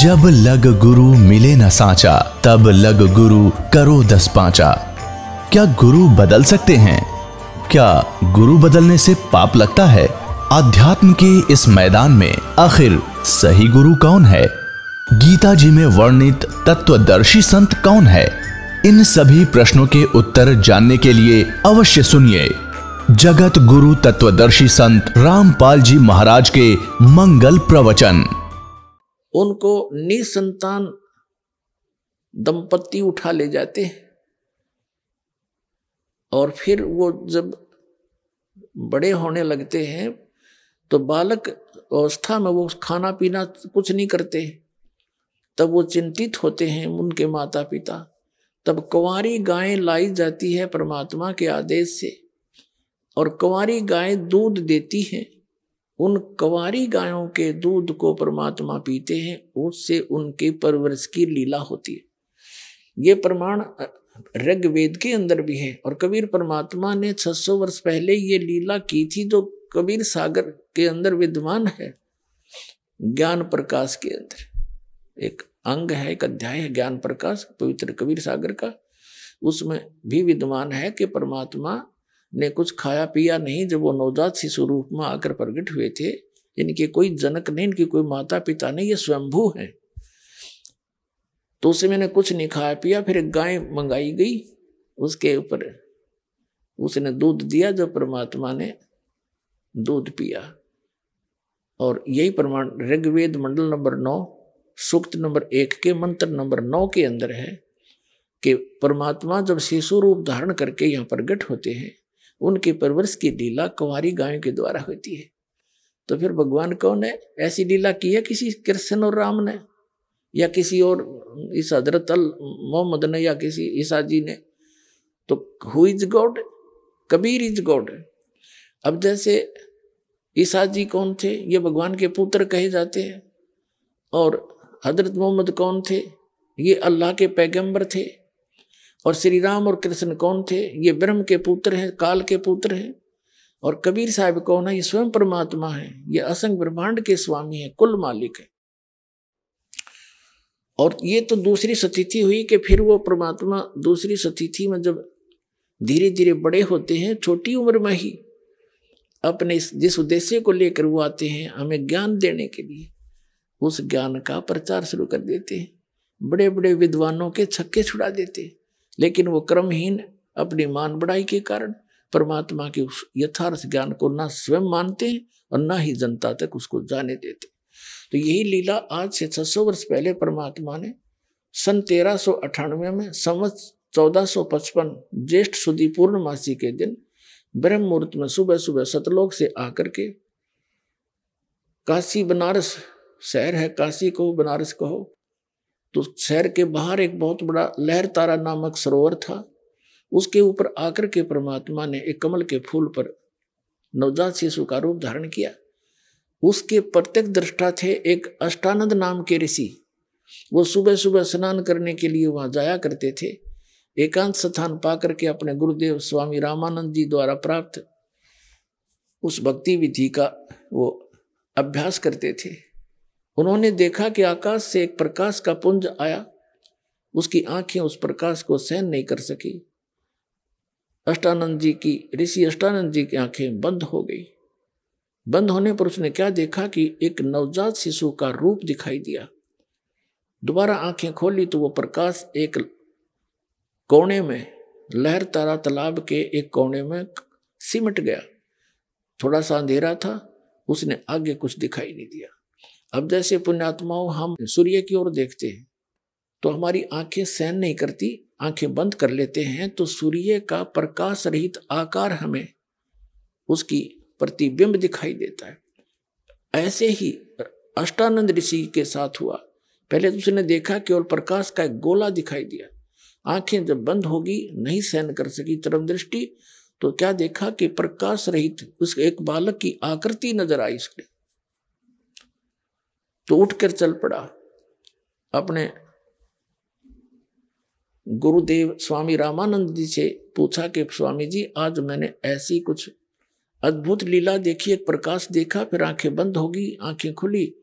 जब लग गुरु मिले न साचा, तब लग गुरु करो 10 पांचा। क्या गुरु बदल सकते हैं? क्या गुरु बदलने से पाप लगता है? आध्यात्म के इस मैदान में आखिर सही गुरु कौन है? गीता जी में वर्णित तत्वदर्शी संत कौन है? इन सभी प्रश्नों के उत्तर जानने के लिए अवश्य सुनिए जगत गुरु तत्वदर्शी संत रामपाल जी महाराज के मंगल प्रवचन। उनको निसंतान दंपति उठा ले जाते हैं और फिर वो जब बड़े होने लगते हैं तो बालक अवस्था में वो खाना पीना कुछ नहीं करते। तब वो चिंतित होते हैं उनके माता पिता। तब कुंवारी गायें लाई जाती है परमात्मा के आदेश से और कुंवारी गायें दूध देती हैं। उन कुंवारी गायों के दूध को परमात्मा पीते हैं, उससे उनके परवरिश की लीला होती है। ये प्रमाण ऋग्वेद के अंदर भी है और कबीर परमात्मा ने 600 वर्ष पहले ये लीला की थी जो कबीर सागर के अंदर विद्यमान है। ज्ञान प्रकाश के अंदर एक अंग है, एक अध्याय है ज्ञान प्रकाश पवित्र कबीर सागर का। उसमें भी विद्यमान है कि परमात्मा ने कुछ खाया पिया नहीं जब वो नवजात शिशु रूप में आकर प्रकट हुए थे। इनके कोई जनक नहीं, इनके कोई माता पिता नहीं, ये स्वयंभू हैं। तो उसे मैंने कुछ नहीं खाया पिया। फिर एक गाय मंगाई गई, उसके ऊपर उसने दूध दिया जब परमात्मा ने दूध पिया। और यही प्रमाण ऋग्वेद मंडल नंबर 9 सूक्त नंबर 1 के मंत्र नंबर 9 के अंदर है कि परमात्मा जब शिशु रूप धारण करके यहाँ प्रकट होते हैं, उनके परवरिश की लीला कुंवारी गायों के द्वारा होती है। तो फिर भगवान कौन है? ऐसी लीला की है किसी कृष्ण और राम ने या किसी और इस हजरत अल मोहम्मद ने या किसी ईसा जी ने? तो who is God? Kabir is God. अब जैसे ईसा जी कौन थे? ये भगवान के पुत्र कहे जाते हैं। और हजरत मोहम्मद कौन थे? ये अल्लाह के पैगंबर थे। और श्री राम और कृष्ण कौन थे? ये ब्रह्म के पुत्र हैं, काल के पुत्र हैं। और कबीर साहब कौन है? ये स्वयं परमात्मा है, ये असंख्य ब्रह्मांड के स्वामी है, कुल मालिक है। और ये तो दूसरी स्थिति हुई कि फिर वो परमात्मा दूसरी स्थिति में जब धीरे धीरे बड़े होते हैं, छोटी उम्र में ही अपने जिस उद्देश्य को लेकर वो आते हैं हमें ज्ञान देने के लिए, उस ज्ञान का प्रचार शुरू कर देते हैं। बड़े बड़े विद्वानों के छक्के छुड़ा देते हैं, लेकिन वो क्रमहीन अपनी मान बढ़ाई के कारण परमात्मा के उस यथार्थ ज्ञान को ना स्वयं मानते हैं और ना ही जनता तक उसको जाने देते। तो यही लीला आज से 600 वर्ष पहले परमात्मा ने सन 1398 में संवत 1455 ज्येष्ठ सुदी पूर्णमासी के दिन ब्रह्म मुहूर्त में सुबह सुबह सतलोक से आकर के काशी बनारस शहर है, काशी कहो बनारस कहो, तो शहर के बाहर एक बहुत बड़ा लहर तारा नामक सरोवर था। उसके ऊपर आकर के परमात्मा ने एक कमल के फूल पर नवजात शिशु का रूप धारण किया। उसके प्रत्यक्ष दृष्टा थे एक अष्टानंद नाम के ऋषि। वो सुबह सुबह स्नान करने के लिए वहां जाया करते थे। एकांत स्थान पा करके अपने गुरुदेव स्वामी रामानंद जी द्वारा प्राप्त उस भक्ति विधि का वो अभ्यास करते थे। उन्होंने देखा कि आकाश से एक प्रकाश का पुंज आया, उसकी आंखें उस प्रकाश को सहन नहीं कर सकी। अष्टानंद जी की ऋषि अष्टानंद जी की आंखें बंद हो गई। बंद होने पर उसने क्या देखा कि एक नवजात शिशु का रूप दिखाई दिया। दोबारा आंखें खोली तो वो प्रकाश एक कोने में लहर तारा तालाब के एक कोने में सिमट गया। थोड़ा सा अंधेरा था, उसने आगे कुछ दिखाई नहीं दिया। अब जैसे पुण्यात्माओं हम सूर्य की ओर देखते हैं तो हमारी आंखें सहन नहीं करती, आंखें बंद कर लेते हैं, तो सूर्य का प्रकाश रहित आकार हमें उसकी प्रतिबिंब दिखाई देता है। ऐसे ही अष्टानंद ऋषि के साथ हुआ। पहले तो उसने देखा केवल प्रकाश का एक गोला दिखाई दिया। आंखें जब बंद होगी, नहीं सहन कर सकी चरम दृष्टि, तो क्या देखा कि प्रकाश रहित उस एक बालक की आकृति नजर आई उसने। तो उठकर चल पड़ा, अपने गुरुदेव स्वामी रामानंद जी से पूछा कि स्वामी जी आज मैंने ऐसी कुछ अद्भुत लीला देखी, एक प्रकाश देखा, फिर आंखें बंद होगी, आंखें खुली,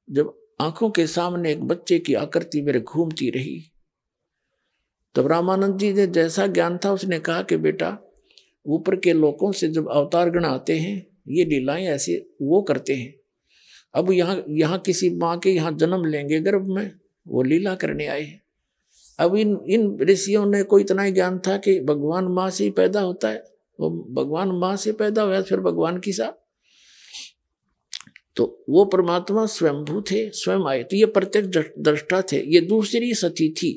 जब आंखों के सामने एक बच्चे की आकृति मेरे घूमती रही। तब रामानंद जी ने जैसा ज्ञान था उसने कहा कि बेटा, ऊपर के लोगों से जब अवतार गण आते हैं ये लीलाएं ऐसे वो करते हैं। अब यहाँ किसी माँ के यहाँ जन्म लेंगे गर्भ में, वो लीला करने आए हैं। अब इन ऋषियों ने को इतना ही ज्ञान था कि भगवान माँ से ही पैदा होता है, वो भगवान माँ से पैदा हुआ फिर भगवान की सा, तो वो परमात्मा स्वयंभू थे, स्वयं आए। तो ये प्रत्यक्ष दृष्टा थे, ये दूसरी सती थी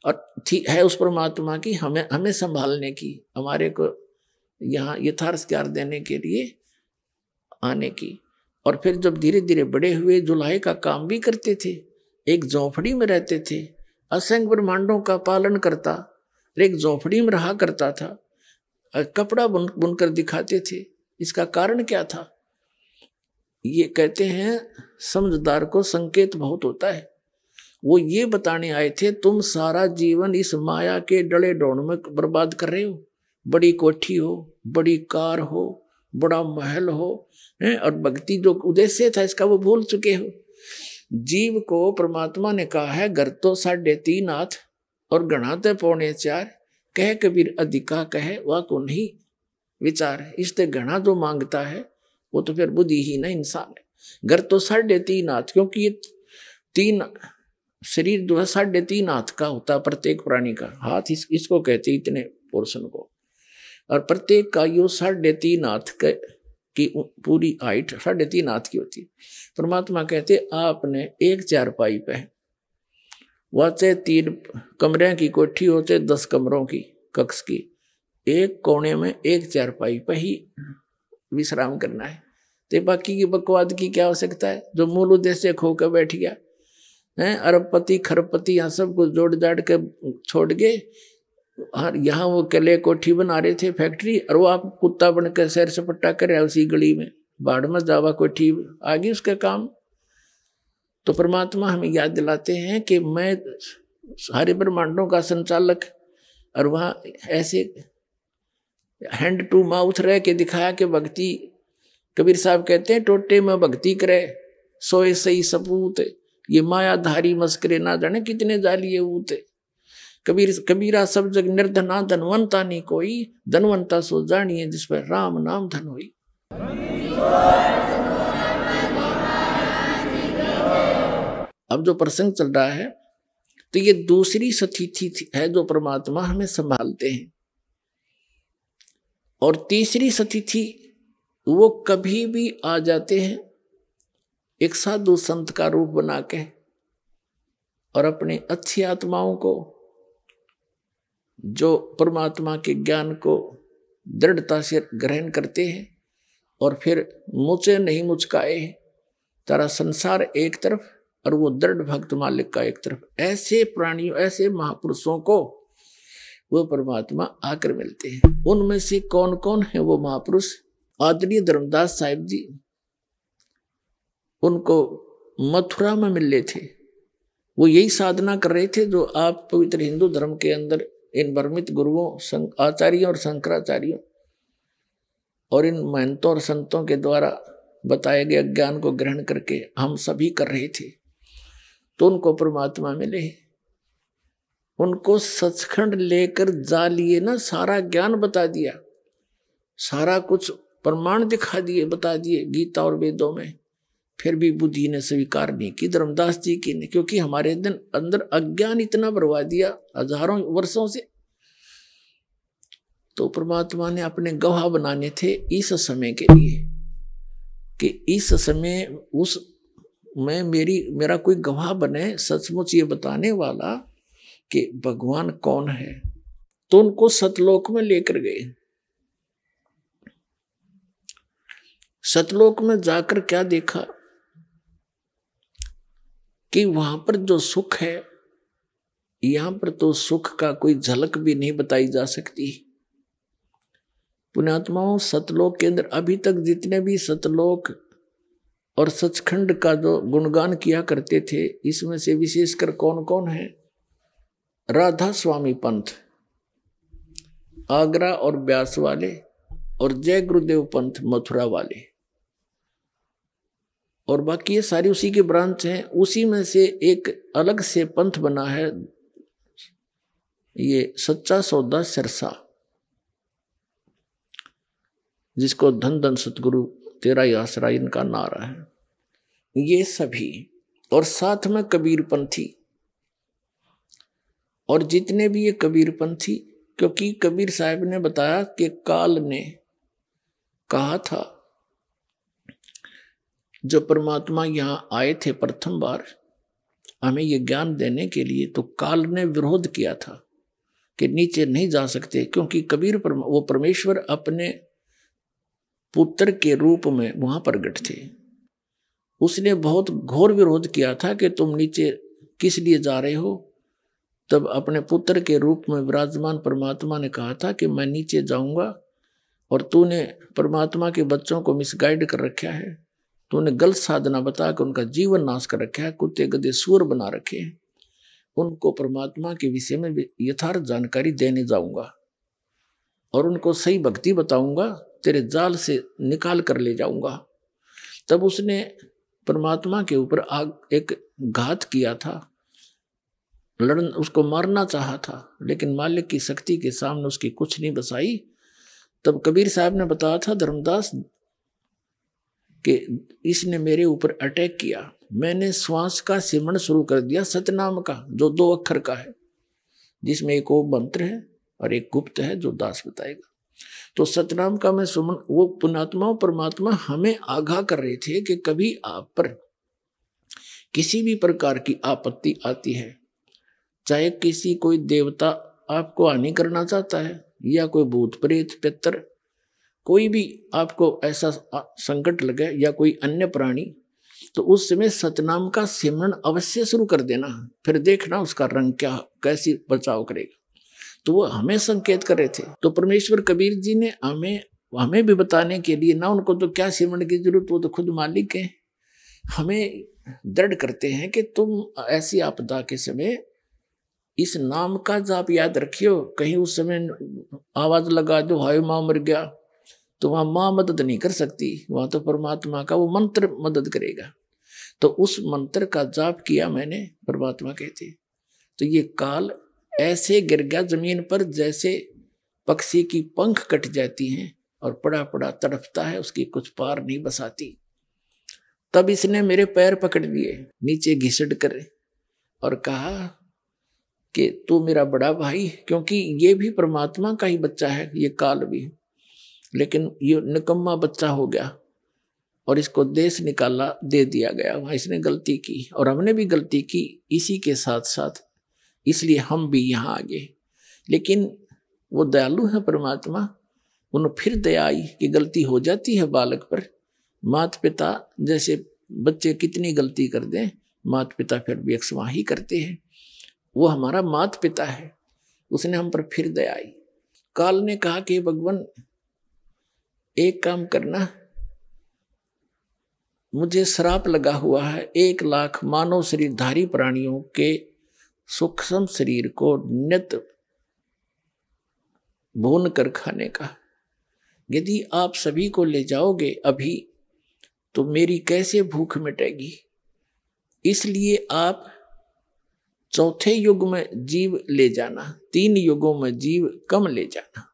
और थी है उस परमात्मा की हमें संभालने की, हमारे को यहाँ यथार्थकार देने के लिए आने की। और फिर जब धीरे धीरे बड़े हुए जुलाहे का काम भी करते थे, एक झोंपड़ी में रहते थे, असंख्य ब्रह्मांडों का पालन करता, एक झोंपड़ी में रहा करता था, कपड़ा बुनकर दिखाते थे। इसका कारण क्या था? ये कहते हैं समझदार को संकेत बहुत होता है। वो ये बताने आए थे तुम सारा जीवन इस माया के डले डोण में बर्बाद कर रहे हो। बड़ी कोठी हो, बड़ी कार हो, बड़ा महल हो, और भक्ति जो उद्देश्य था इसका वो भूल चुके हो। जीव को परमात्मा ने कहा है घर तो 3.5 हाथ और गणा तो 4.25, कह कबीर अधिका कहे वह को नहीं विचार। इससे गणा जो मांगता है वो तो फिर बुद्धिहीन इंसान है। घर तो 3.5 हाथ, क्योंकि ये 3 शरीर जो है 3.5 हाथ का होता है प्रत्येक प्राणी का। हाथ इसको कहते इतने पोर्शन को, और प्रत्येक का यो 3.5 हाथ की पूरी हाइट 3.5 हाथ की होती है। परमात्मा कहते आपने एक 4 पाई पे है, वह चाहे 3 कमरे की कोठी हो चाहे 10 कमरों की कक्ष की, एक कोने में एक 4 पाई पे ही विश्राम करना है। तो बाकी की बकवाद की क्या आवश्यकता है? जो मूल उद्देश्य खो कर बैठ गया है, अरबपति खरबपति यहाँ सब कुछ जोड़ जाड़ के छोड़ गए। यहाँ वो केले कोठी बना रहे थे फैक्ट्री, और वो आप कुत्ता बन कर सैर सपट्टा कर रहा उसी गली में, बाढ़ में जावा कोठी आ गई उसका काम। तो परमात्मा हमें याद दिलाते हैं कि मैं सारे ब्रह्मांडों का संचालक, और वहाँ ऐसे हैंड टू माउथ रह के दिखाया कि भक्ति, कबीर साहब कहते हैं टोटे में भक्ति करे सोए सही सपूत, ये मायाधारी मस्करे ना जाने कितने जालिए ऊते। कबीरा सब जग निर्धना धनवंता नहीं कोई, धनवंता सो जानिए जिस पर राम नाम धन होई। अब जो प्रसंग चल रहा है तो ये दूसरी सतिथि है जो परमात्मा हमें संभालते हैं, और तीसरी सतिथि वो कभी भी आ जाते हैं एक साधु संत का रूप बना के, और अपने अच्छी आत्माओं को जो परमात्मा के ज्ञान को दृढ़ता से ग्रहण करते हैं, और फिर मुझे नहीं मुचकाए तारा संसार एक तरफ और वो दृढ़ भक्त मालिक का एक तरफ, ऐसे प्राणियों ऐसे महापुरुषों को वो परमात्मा आकर मिलते हैं। उनमें से कौन कौन है वो महापुरुष? आदरणीय धर्मदास साहिब जी, उनको मथुरा में मिले थे। वो यही साधना कर रहे थे जो आप पवित्र हिंदू धर्म के अंदर इन भ्रमित गुरुओं आचार्यों और शंकराचार्यों और इन महंतों और संतों के द्वारा बताए गए ज्ञान को ग्रहण करके हम सभी कर रहे थे। तो उनको परमात्मा मिले, उनको सचखंड लेकर जा लिए ना, सारा ज्ञान बता दिया, सारा कुछ प्रमाण दिखा दिए, बता दिए गीता और वेदों में। फिर भी बुद्धि ने स्वीकार नहीं की, धर्मदास जी की ने, क्योंकि हमारे अंदर अज्ञान इतना बरवा दिया हजारों वर्षों से। तो परमात्मा ने अपने गवाह बनाने थे इस समय के लिए, कि इस समय उस में मेरा कोई गवाह बने, सचमुच ये बताने वाला कि भगवान कौन है। तो उनको सतलोक में लेकर गए। सतलोक में जाकर क्या देखा कि वहां पर जो सुख है, यहां पर तो सुख का कोई झलक भी नहीं बताई जा सकती। पुण्यात्माओं, सतलोक के अंदर अभी तक जितने भी सतलोक और सचखंड का जो गुणगान किया करते थे, इसमें से विशेषकर कौन कौन है? राधा स्वामी पंथ, आगरा और ब्यास वाले, और जय गुरुदेव पंथ मथुरा वाले, और बाकी ये सारी उसी के ब्रांच हैं। उसी में से एक अलग से पंथ बना है, ये सच्चा सौदा सिरसा, जिसको धन धन सतगुरु तेरा ही आसरा इनका नारा है। ये सभी और साथ में कबीरपंथी और जितने भी ये कबीरपंथी, क्योंकि कबीर साहब ने बताया कि काल ने कहा था जो परमात्मा यहां आए थे प्रथम बार हमें ये ज्ञान देने के लिए, तो काल ने विरोध किया था कि नीचे नहीं जा सकते, क्योंकि कबीर वो परमेश्वर अपने पुत्र के रूप में वहां प्रगट थे। उसने बहुत घोर विरोध किया था कि तुम नीचे किस लिए जा रहे हो। तब अपने पुत्र के रूप में विराजमान परमात्मा ने कहा था कि मैं नीचे जाऊंगा और तूने परमात्मा के बच्चों को मिसगाइड कर रखा है, तूने गलत साधना बता के उनका जीवन नाश कर रखा है, कुत्ते गधे सूअर बना रखे हैं, उनको परमात्मा के विषय में यथार्थ जानकारी देने जाऊंगा और उनको सही भक्ति बताऊंगा, तेरे जाल से निकाल कर ले जाऊंगा। तब उसने परमात्मा के ऊपर एक घात किया था, उसको मारना चाहा था, लेकिन मालिक की शक्ति के सामने उसकी कुछ नहीं बसाई। तब कबीर साहब ने बताया था धर्मदास कि इसने मेरे ऊपर अटैक किया, मैंने श्वास का सिमरन शुरू कर दिया सतनाम का, जो 2 अक्षर का है, जिसमें एक ओम मंत्र है और एक गुप्त है जो दास बताएगा। तो सतनाम का मैं सुमन, वो पुण्यात्मा परमात्मा हमें आगाह कर रहे थे कि कभी आप पर किसी भी प्रकार की आपत्ति आती है, चाहे किसी कोई देवता आपको हानि करना चाहता है या कोई भूत प्रेत पितर, कोई भी आपको ऐसा संकट लगे या कोई अन्य प्राणी, तो उस समय सतनाम का सिमरन अवश्य शुरू कर देना, फिर देखना उसका रंग क्या कैसी बचाव करेगा। तो वो हमें संकेत कर रहे थे। तो परमेश्वर कबीर जी ने हमें भी बताने के लिए, ना उनको तो क्या सिमरन की जरूरत, वो तो खुद मालिक है, हमें दृढ़ करते हैं कि तुम ऐसी आपदा के समय इस नाम का जाप याद रखियो। कहीं उस समय आवाज लगा दो हाय माँ मर गया, तो वहां माँ मदद नहीं कर सकती, वहां तो परमात्मा का वो मंत्र मदद करेगा। तो उस मंत्र का जाप किया मैंने, परमात्मा कहते। तो ये काल ऐसे गिर गया जमीन पर जैसे पक्षी की पंख कट जाती हैं और पड़ा पड़ा तड़पता है, उसकी कुछ पार नहीं बसाती। तब इसने मेरे पैर पकड़ लिए नीचे घिसट कर और कहा कि तू मेरा बड़ा भाई, क्योंकि ये भी परमात्मा का ही बच्चा है, ये काल भी, लेकिन ये निकम्मा बच्चा हो गया और इसको देश निकाला दे दिया गया। वहां इसने गलती की और हमने भी गलती की इसी के साथ साथ, इसलिए हम भी यहाँ आ गए। लेकिन वो दयालु है परमात्मा, उन्हें फिर दया आई कि गलती हो जाती है बालक पर। माता पिता जैसे बच्चे कितनी गलती कर दें, माता पिता फिर भी अक्सवा ही करते हैं। वो हमारा माता पिता है, उसने हम पर फिर दया आई। काल ने कहा कि भगवान एक काम करना, मुझे श्राप लगा हुआ है 1 लाख मानव शरीरधारी प्राणियों के सूक्ष्म शरीर को नित्य भून कर खाने का। यदि आप सभी को ले जाओगे अभी तो मेरी कैसे भूख मिटेगी। इसलिए आप चौथे युग में जीव ले जाना, 3 युगों में जीव कम ले जाना।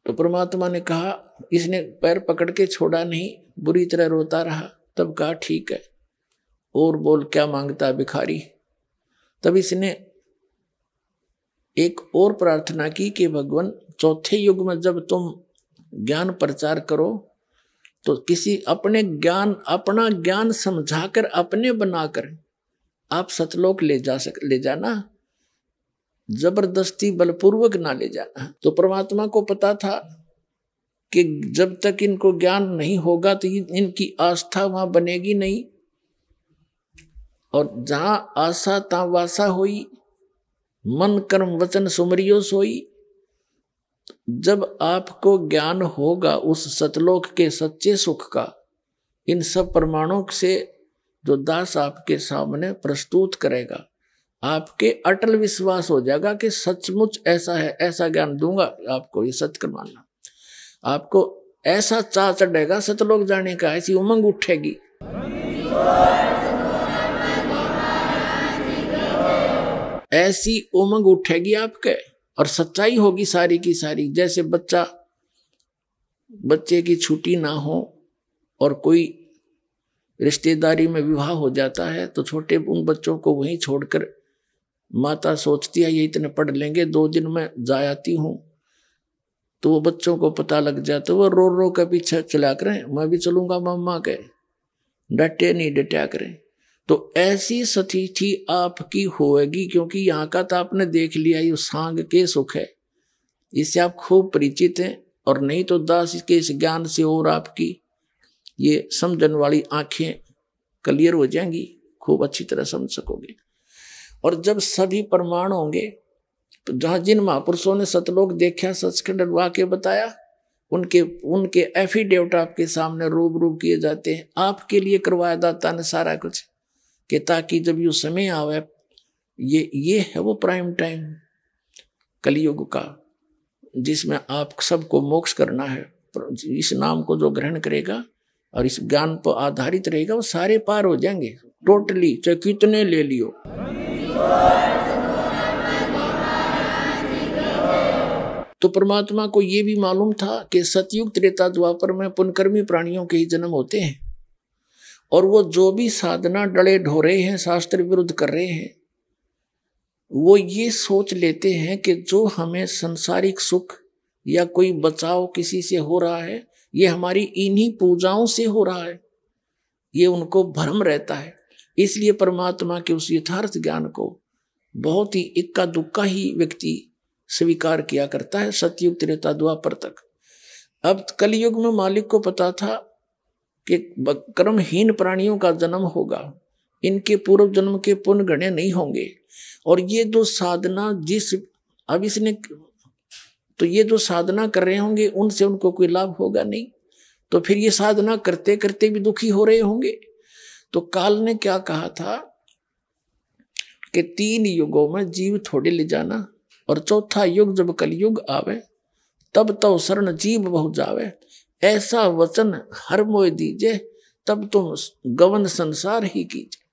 तो परमात्मा ने कहा, इसने पैर पकड़ के छोड़ा नहीं, बुरी तरह रोता रहा। तब कहा ठीक है, और बोल क्या मांगता है भिखारी। तब इसने एक और प्रार्थना की कि भगवान चौथे युग में जब तुम ज्ञान प्रचार करो तो किसी अपना ज्ञान समझाकर अपने बनाकर आप सतलोक ले जाना, जबरदस्ती बलपूर्वक ना ले जाना। तो परमात्मा को पता था कि जब तक इनको ज्ञान नहीं होगा तो इनकी आस्था वहां बनेगी नहीं, और जहां आशा ता वासा होई, मन कर्म वचन सुमरियो सोई। जब आपको ज्ञान होगा उस सतलोक के सच्चे सुख का, इन सब प्रमाणों से जो दास आपके सामने प्रस्तुत करेगा, आपके अटल विश्वास हो जाएगा कि सचमुच ऐसा है, ऐसा ज्ञान दूंगा आपको, ये सत्य कर मानना। आपको ऐसा चाह चढ़ेगा सतलोक जाने का, ऐसी उमंग उठेगी। ऐसी उमंग उठेगी आपके, और सच्चाई होगी सारी की सारी। जैसे बच्चे की छुट्टी ना हो और कोई रिश्तेदारी में विवाह हो जाता है तो छोटे उन बच्चों को वहीं छोड़कर माता सोचती है ये इतने पढ़ लेंगे, 2 दिन में जा आती हूँ। तो वो बच्चों को पता लग जाता, वो रो रो के पीछे चला करें, मैं भी चलूंगा मम्मा के, डटे नहीं डटा करें। तो ऐसी स्थिति आपकी होएगी, क्योंकि यहाँ का तो आपने देख लिया, ये सांग के सुख है, इससे आप खूब परिचित हैं। और नहीं तो दास के इस ज्ञान से और आपकी ये समझन वाली आंखें क्लियर हो जाएंगी, खूब अच्छी तरह समझ सकोगे। और जब सभी प्रमाण होंगे, तो जहां जिन महापुरुषों ने सतलोक देखा, सचखंड वाक्य बताया, उनके एफिडेविट आपके सामने रूबरू किए जाते हैं। आपके लिए करवाया दाता ने सारा कुछ, कि ताकि जब ये समय आवे, ये है वो प्राइम टाइम कलयुग का, जिसमें आप सबको मोक्ष करना है। इस नाम को जो ग्रहण करेगा और इस ज्ञान पर आधारित रहेगा, वो सारे पार हो जाएंगे टोटली, चाहे कितने ले लियो। तो परमात्मा को ये भी मालूम था कि सतयुग त्रेता द्वापर में पुनकर्मी प्राणियों के ही जन्म होते हैं, और वो जो भी साधना डले ढोरे हैं, शास्त्र विरुद्ध कर रहे हैं, वो ये सोच लेते हैं कि जो हमें संसारिक सुख या कोई बचाव किसी से हो रहा है, ये हमारी इन्हीं पूजाओं से हो रहा है। ये उनको भ्रम रहता है। इसलिए परमात्मा के उस यथार्थ ज्ञान को बहुत ही इक्का दुक्का ही व्यक्ति स्वीकार किया करता है, सतयुग त्रेता द्वापर तक। अब कलयुग में मालिक को पता था कि कर्महीन प्राणियों का जन्म होगा, इनके पूर्व जन्म के पुण्य गणे नहीं होंगे, और ये जो साधना अब इसने तो ये जो साधना कर रहे होंगे उनसे उनको कोई लाभ होगा नहीं, तो फिर ये साधना करते करते भी दुखी हो रहे होंगे। तो काल ने क्या कहा था कि 3 युगों में जीव थोड़े ले जाना, और चौथा युग जब कलयुग आवे, तब तो शरण जीव बहु जावे, ऐसा वचन हर मोय दीजे, तब तुम गवन संसार ही कीजिए।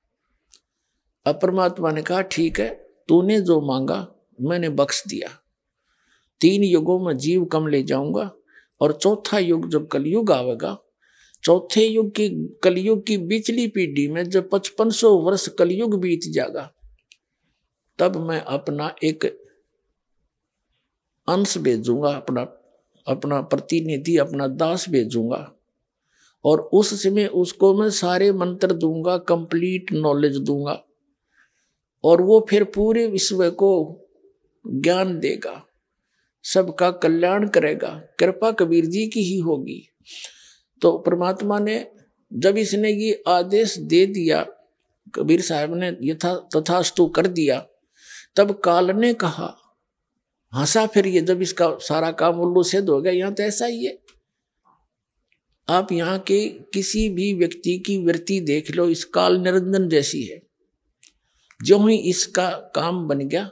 अब परमात्मा ने कहा ठीक है, तूने जो मांगा मैंने बख्श दिया, 3 युगों में जीव कम ले जाऊंगा, और चौथा युग जब कलयुग आवेगा, चौथे युग की कलयुग की बिचली पीढ़ी में जब 5500 वर्ष कलयुग बीत जाएगा, तब मैं अपना एक अंश भेजूंगा, अपना प्रतिनिधि, अपना दास भेजूंगा, और उस समय उसको मैं सारे मंत्र दूंगा, कंप्लीट नॉलेज दूंगा, और वो फिर पूरे विश्व को ज्ञान देगा, सबका कल्याण करेगा। कृपा कबीर जी की ही होगी। तो परमात्मा ने जब इसने ये आदेश दे दिया, कबीर साहब ने यथा तथास्तु कर दिया, तब काल ने कहा, हंसा फिर ये, जब इसका सारा काम उल्लू सिद्ध हो गया। यहाँ तो ऐसा ही है, आप यहाँ के किसी भी व्यक्ति की वृत्ति देख लो, इस काल निरंजन जैसी है। जो ही इसका काम बन गया,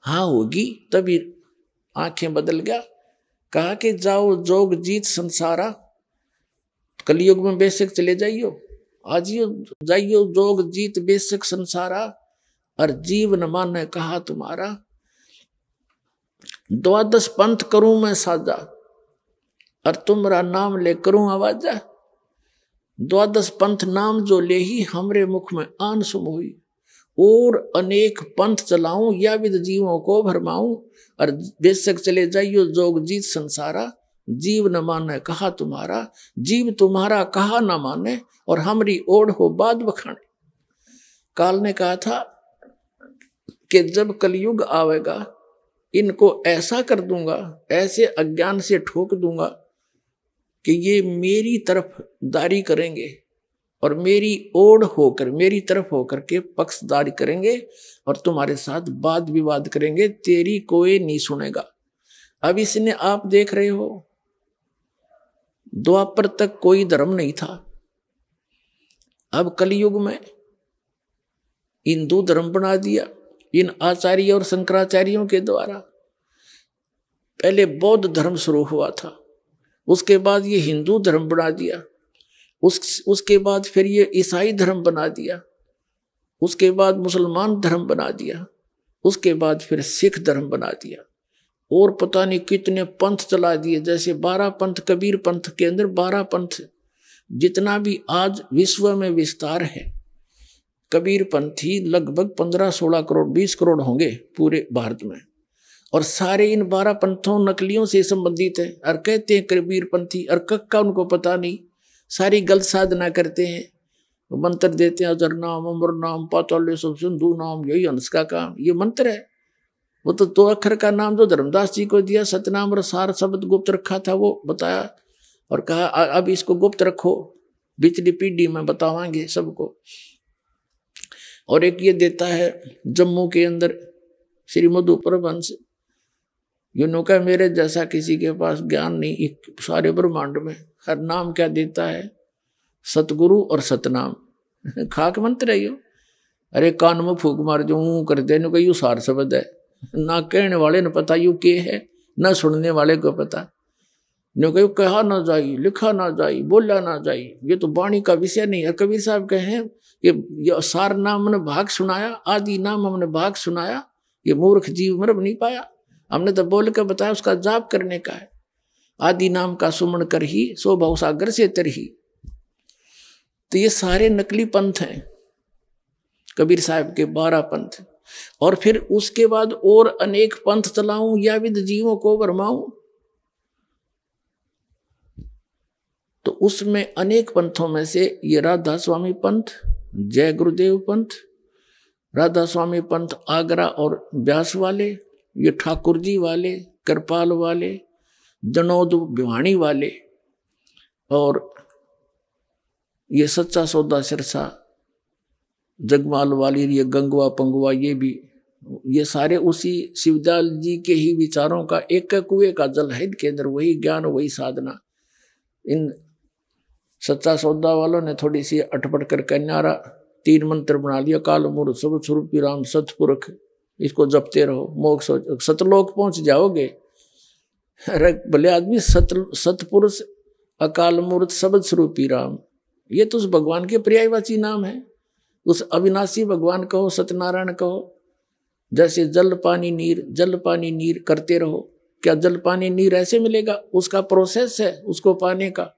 हाँ होगी, तभी आंखें बदल गया। कहा कि जाओ जोग जीत संसारा, कलयुग में बेशक चले जाइयो, आजियो जाइयो जोग जीत बेशक संसारा, और जीवन मान कहा तुम्हारा, 12 पंथ करूं मैं साजा, और तुम्हारा नाम ले करूं आवाजा। 12 पंथ नाम जो ले ही हमरे मुख में आन सुम हुई, और अनेक पंथ चलाऊं या विद जीवों को भरमाऊं, और बेशक चले जाइयो जोग जीत संसारा, जीव न माने कहा तुम्हारा, जीव तुम्हारा कहा न माने, और हमरी ओढ़ हो बाद बखाने। काल ने कहा था कि जब कलयुग आवेगा, इनको ऐसा कर दूंगा, ऐसे अज्ञान से ठोक दूंगा कि ये मेरी तरफ दारी करेंगे, और मेरी ओर होकर, मेरी तरफ होकर के पक्षदारी करेंगे, और तुम्हारे साथ वाद विवाद करेंगे, तेरी कोई नहीं सुनेगा। अब इसने आप देख रहे हो, द्वापर तक कोई धर्म नहीं था, अब कलयुग में हिंदू धर्म बना दिया इन आचार्य और शंकराचार्यों के द्वारा। पहले बौद्ध धर्म शुरू हुआ था, उसके बाद ये हिंदू धर्म बना दिया, उसके बाद फिर ये ईसाई धर्म बना दिया, उसके बाद मुसलमान धर्म बना दिया, उसके बाद फिर सिख धर्म बना दिया, और पता नहीं कितने पंथ चला दिए। जैसे 12 पंथ, कबीर पंथ के अंदर 12 पंथ, जितना भी आज विश्व में विस्तार है, कबीर पंथी लगभग 15-16 करोड़ 20 करोड़ होंगे पूरे भारत में, और सारे इन 12 पंथों नकलियों से संबंधित है। और कहते हैं कबीर पंथी, और कक्का उनको पता नहीं, सारी गलत साधना करते हैं, मंत्र देते हैं, अजर नाम, अमर नाम, पाताल सब सिंधु नाम, यही हंस का काम, ये मंत्र है। वो तो 2 अक्षर का नाम जो धर्मदास जी को दिया, सतनाम और सार शब्द गुप्त रखा था, वो बताया और कहा अब इसको गुप्त रखो, पिछली पीढ़ी में बतावांगे सबको। और एक ये देता है जम्मू के अंदर श्री मधुप्रभंश, यूं का मेरे जैसा किसी के पास ज्ञान नहीं सारे ब्रह्मांड में। हर नाम क्या देता है, सतगुरु और सतनाम, खाक मंत्र है यो। अरे कान में फूक मार जो कर दे, यू सार शब्द है, ना कहने वाले ने पता यू के है, ना सुनने वाले को पता। नो कहो कहा ना जाई, लिखा ना जाई, बोला ना जाई, ये तो वाणी का विषय नहीं है। कबीर साहब कहे ये सार नाम हमने भाग सुनाया, आदि नाम हमने भाग सुनाया, ये मूर्ख जीव मर नहीं पाया। हमने तो बोल कर बताया, उसका जाप करने का है। आदि नाम का सुमन कर ही सो भव सागर से तरही। तो ये सारे नकली पंथ हैं कबीर साहब के 12 पंथ। और फिर उसके बाद और अनेक पंथ चलाऊं या विद जीवों को भरमाऊं, तो उसमें अनेक पंथों में से ये राधा स्वामी पंथ, जय गुरुदेव पंथ, राधा स्वामी पंथ आगरा और ब्यास वाले, ये ठाकुर जी वाले, कृपाल वाले, जनोद भिवाणी वाले, और ये सच्चा सौदा सिरसा जगमाल वाली, ये गंगवा पंगवा, ये भी, ये सारे उसी शिवदयाल जी के ही विचारों का एक कुएं का जल है के अंदर, वही ज्ञान वही साधना। इन सच्चा सौदा वालों ने थोड़ी सी अटपट करके न्यारा 3 मंत्र बना लिया, काल मूर्त सब स्वरूपी राम सतपुरख, इसको जपते रहो, मोक्ष सतलोक पहुंच जाओगे। अरे भले आदमी सतपुरुष, अकाल मूर्त, शब्द स्वरूपी राम, ये तो उस भगवान के पर्यायवाची नाम है। उस अविनाशी भगवान कहो, सत्यनारायण कहो। जैसे जल पानी नीर, जल पानी नीर करते रहो। क्या जल पानी नीर ऐसे मिलेगा? उसका प्रोसेस है, उसको पाने का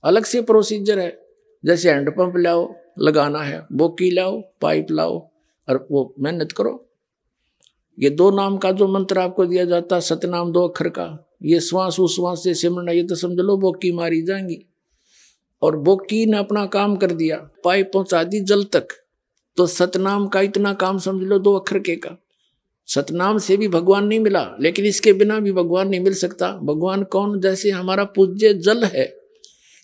अलग से प्रोसीजर है। जैसे हैंडपंप लाओ, लगाना है, बोकी लाओ, पाइप लाओ, और वो मेहनत करो। ये 2 नाम का जो मंत्र आपको दिया जाता है, सतनाम 2 अक्षर का, ये श्वास उश्वास से सिमरना, ये तो समझ लो बोकी मारी जाएंगी। और बोकी ने अपना काम कर दिया, पाइप पहुंचा दी जल तक, तो सतनाम का इतना काम समझ लो 2 अक्षर के का। सतनाम से भी भगवान नहीं मिला, लेकिन इसके बिना भी भगवान नहीं मिल सकता। भगवान कौन? जैसे हमारा पूज्य जल है,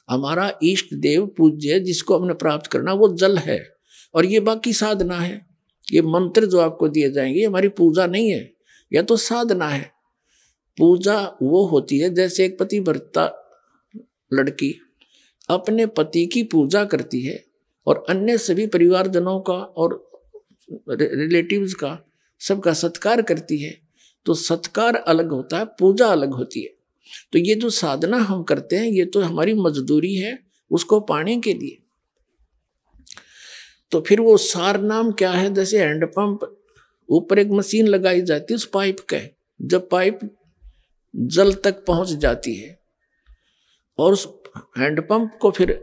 हमारा इष्ट देव पूज्य जिसको हमने प्राप्त करना, वो जल है। और ये बाकी साधना है। ये मंत्र जो आपको दिए जाएंगे, ये हमारी पूजा नहीं है, यह तो साधना है। पूजा वो होती है जैसे एक पतिव्रता लड़की अपने पति की पूजा करती है और अन्य सभी परिवारजनों का और रिलेटिव्स का सबका सत्कार करती है। तो सत्कार अलग होता है, पूजा अलग होती है। तो ये जो साधना हम करते हैं, ये तो हमारी मजदूरी है उसको पाने के लिए। तो फिर वो सार नाम क्या है? जैसे हैंडपंप, ऊपर एक मशीन लगाई जाती है उस पाइप का, जब पाइप जल तक पहुंच जाती है और उस हैंडपंप को फिर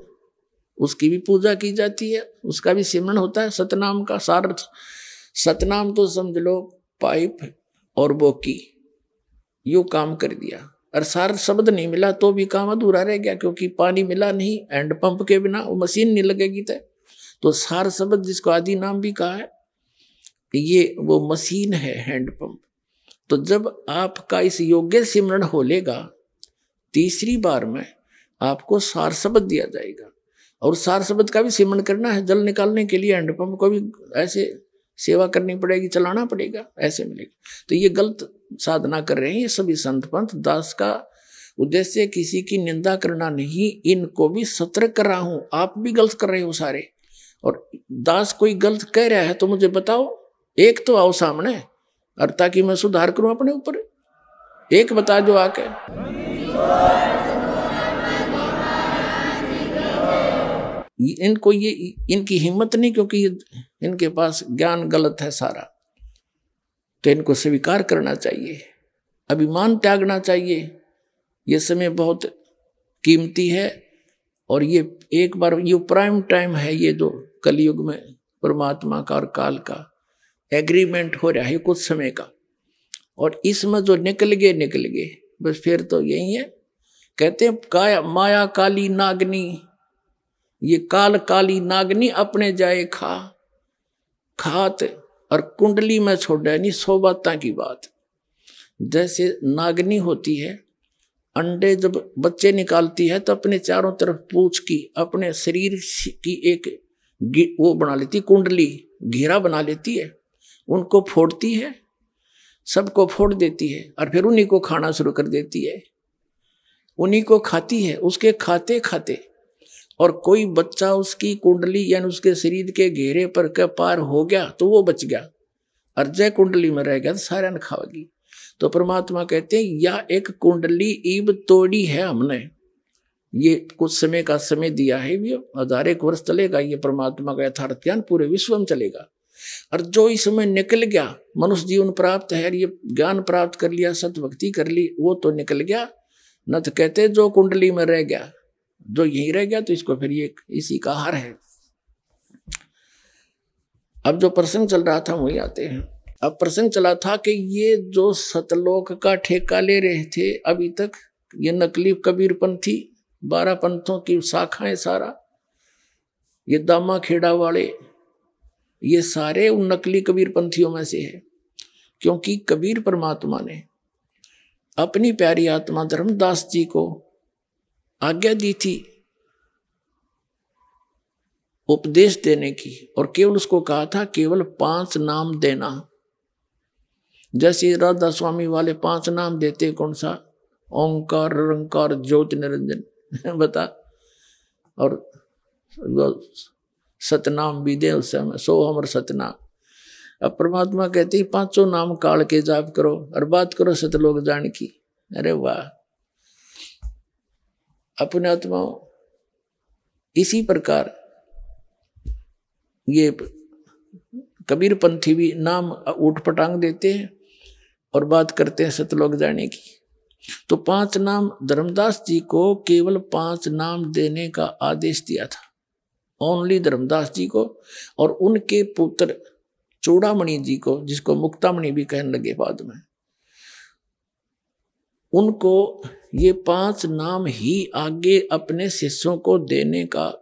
उसकी भी पूजा की जाती है, उसका भी सिमरन होता है सतनाम का। सार सतनाम तो समझ लो पाइप और बोकी, यूं काम कर दिया। और सार शब्द नहीं मिला तो भी काम अधूरा रह गया, क्योंकि पानी मिला नहीं, हैंडपंप के बिना वो मशीन नहीं लगेगी। तो सार शब्द जिसको आदि नाम भी कहा है, ये वो मशीन है हैंडपंप। तो जब आपका इस योग्य सिमरन हो लेगा, 3री बार में आपको सार शब्द दिया जाएगा। और सार शब्द का भी सिमरन करना है। जल निकालने के लिए हैंडपंप को भी ऐसे सेवा करनी पड़ेगी, चलाना पड़ेगा, ऐसे मिलेगा। तो ये गलत साधना कर रहे हैं ये सभी संत पंथ। दास का उद्देश्य किसी की निंदा करना नहीं, इनको भी सतर्क कर रहा हूं। आप भी गलत कर रहे हो सारे। और दास कोई गलत कह रहा है तो मुझे बताओ, एक तो आओ सामने, और ताकि मैं सुधार करूं अपने ऊपर। एक बता दो आके। इनको ये इनकी हिम्मत नहीं, क्योंकि ये इनके पास ज्ञान गलत है सारा। तो इनको स्वीकार करना चाहिए, अभिमान त्यागना चाहिए। ये समय बहुत कीमती है और ये एक बार ये प्राइम टाइम है, ये जो कलयुग में परमात्मा का और काल का एग्रीमेंट हो रहा है कुछ समय का। और इसमें जो निकल गए बस फिर तो यही है। कहते हैं काया माया काली नागनी, ये काल काली नागनी अपने जाए खात और कुंडली में छोड़े नहीं 100 बातें की बात। जैसे नागनी होती है, अंडे जब बच्चे निकालती है तो अपने चारों तरफ पूंछ की अपने शरीर की एक वो बना लेती है, कुंडली घेरा बना लेती है, उनको फोड़ती है, सबको फोड़ देती है और फिर उन्हीं को खाना शुरू कर देती है, उन्हीं को खाती है। उसके खाते खाते और कोई बच्चा उसकी कुंडली यानी उसके शरीर के घेरे पर के पार हो गया तो वो बच गया, और जय कुंडली में रह गया तो सारे ने खाओगी। तो परमात्मा कहते हैं या एक कुंडली ईब तोड़ी है हमने, ये कुछ समय का समय दिया है, ये 1000 वर्ष चलेगा, ये परमात्मा का यथार्थ ज्ञान पूरे विश्व में चलेगा। और जो इसमें निकल गया, मनुष्य जीवन प्राप्त है, ये ज्ञान प्राप्त कर लिया, सतभक्ति कर ली, वो तो निकल गया। न तो कहते जो कुंडली में रह गया, जो यहीं रह गया तो इसको फिर ये इसी का हार है। अब जो प्रसंग चल रहा था वही आते हैं। अब प्रसंग चला था कि ये जो सतलोक का ठेका ले रहे थे अभी तक, ये नकली कबीरपंथी 12 पंथों की शाखाएं, सारा ये दामा खेड़ा वाले, ये सारे उन नकली कबीरपंथियों में से है। क्योंकि कबीर परमात्मा ने अपनी प्यारी आत्मा धर्मदास जी को आज्ञा दी थी उपदेश देने की, और केवल उसको कहा था केवल 5 नाम देना। जैसे राधा स्वामी वाले 5 नाम देते, कौन सा? ओंकार, रंकार, ज्योति, निरंजन बता, और सतनाम भी दे उस समय, सो हमर सतनाम। अब परमात्मा कहते हैं 5 नाम काल के जाप करो और बात करो सतलोक जान की। अरे वाह! अपने आत्मा इसी प्रकार ये कबीरपंथी भी नाम उठ पटांग देते हैं और बात करते हैं सतलोक जाने की। तो 5 नाम धर्मदास जी को केवल 5 नाम देने का आदेश दिया था, ओनली धर्मदास जी को, और उनके पुत्र चूड़ामणि जी को, जिसको मुक्तामणि भी कहने लगे बाद में, उनको ये 5 नाम ही आगे अपने शिष्यों को देने का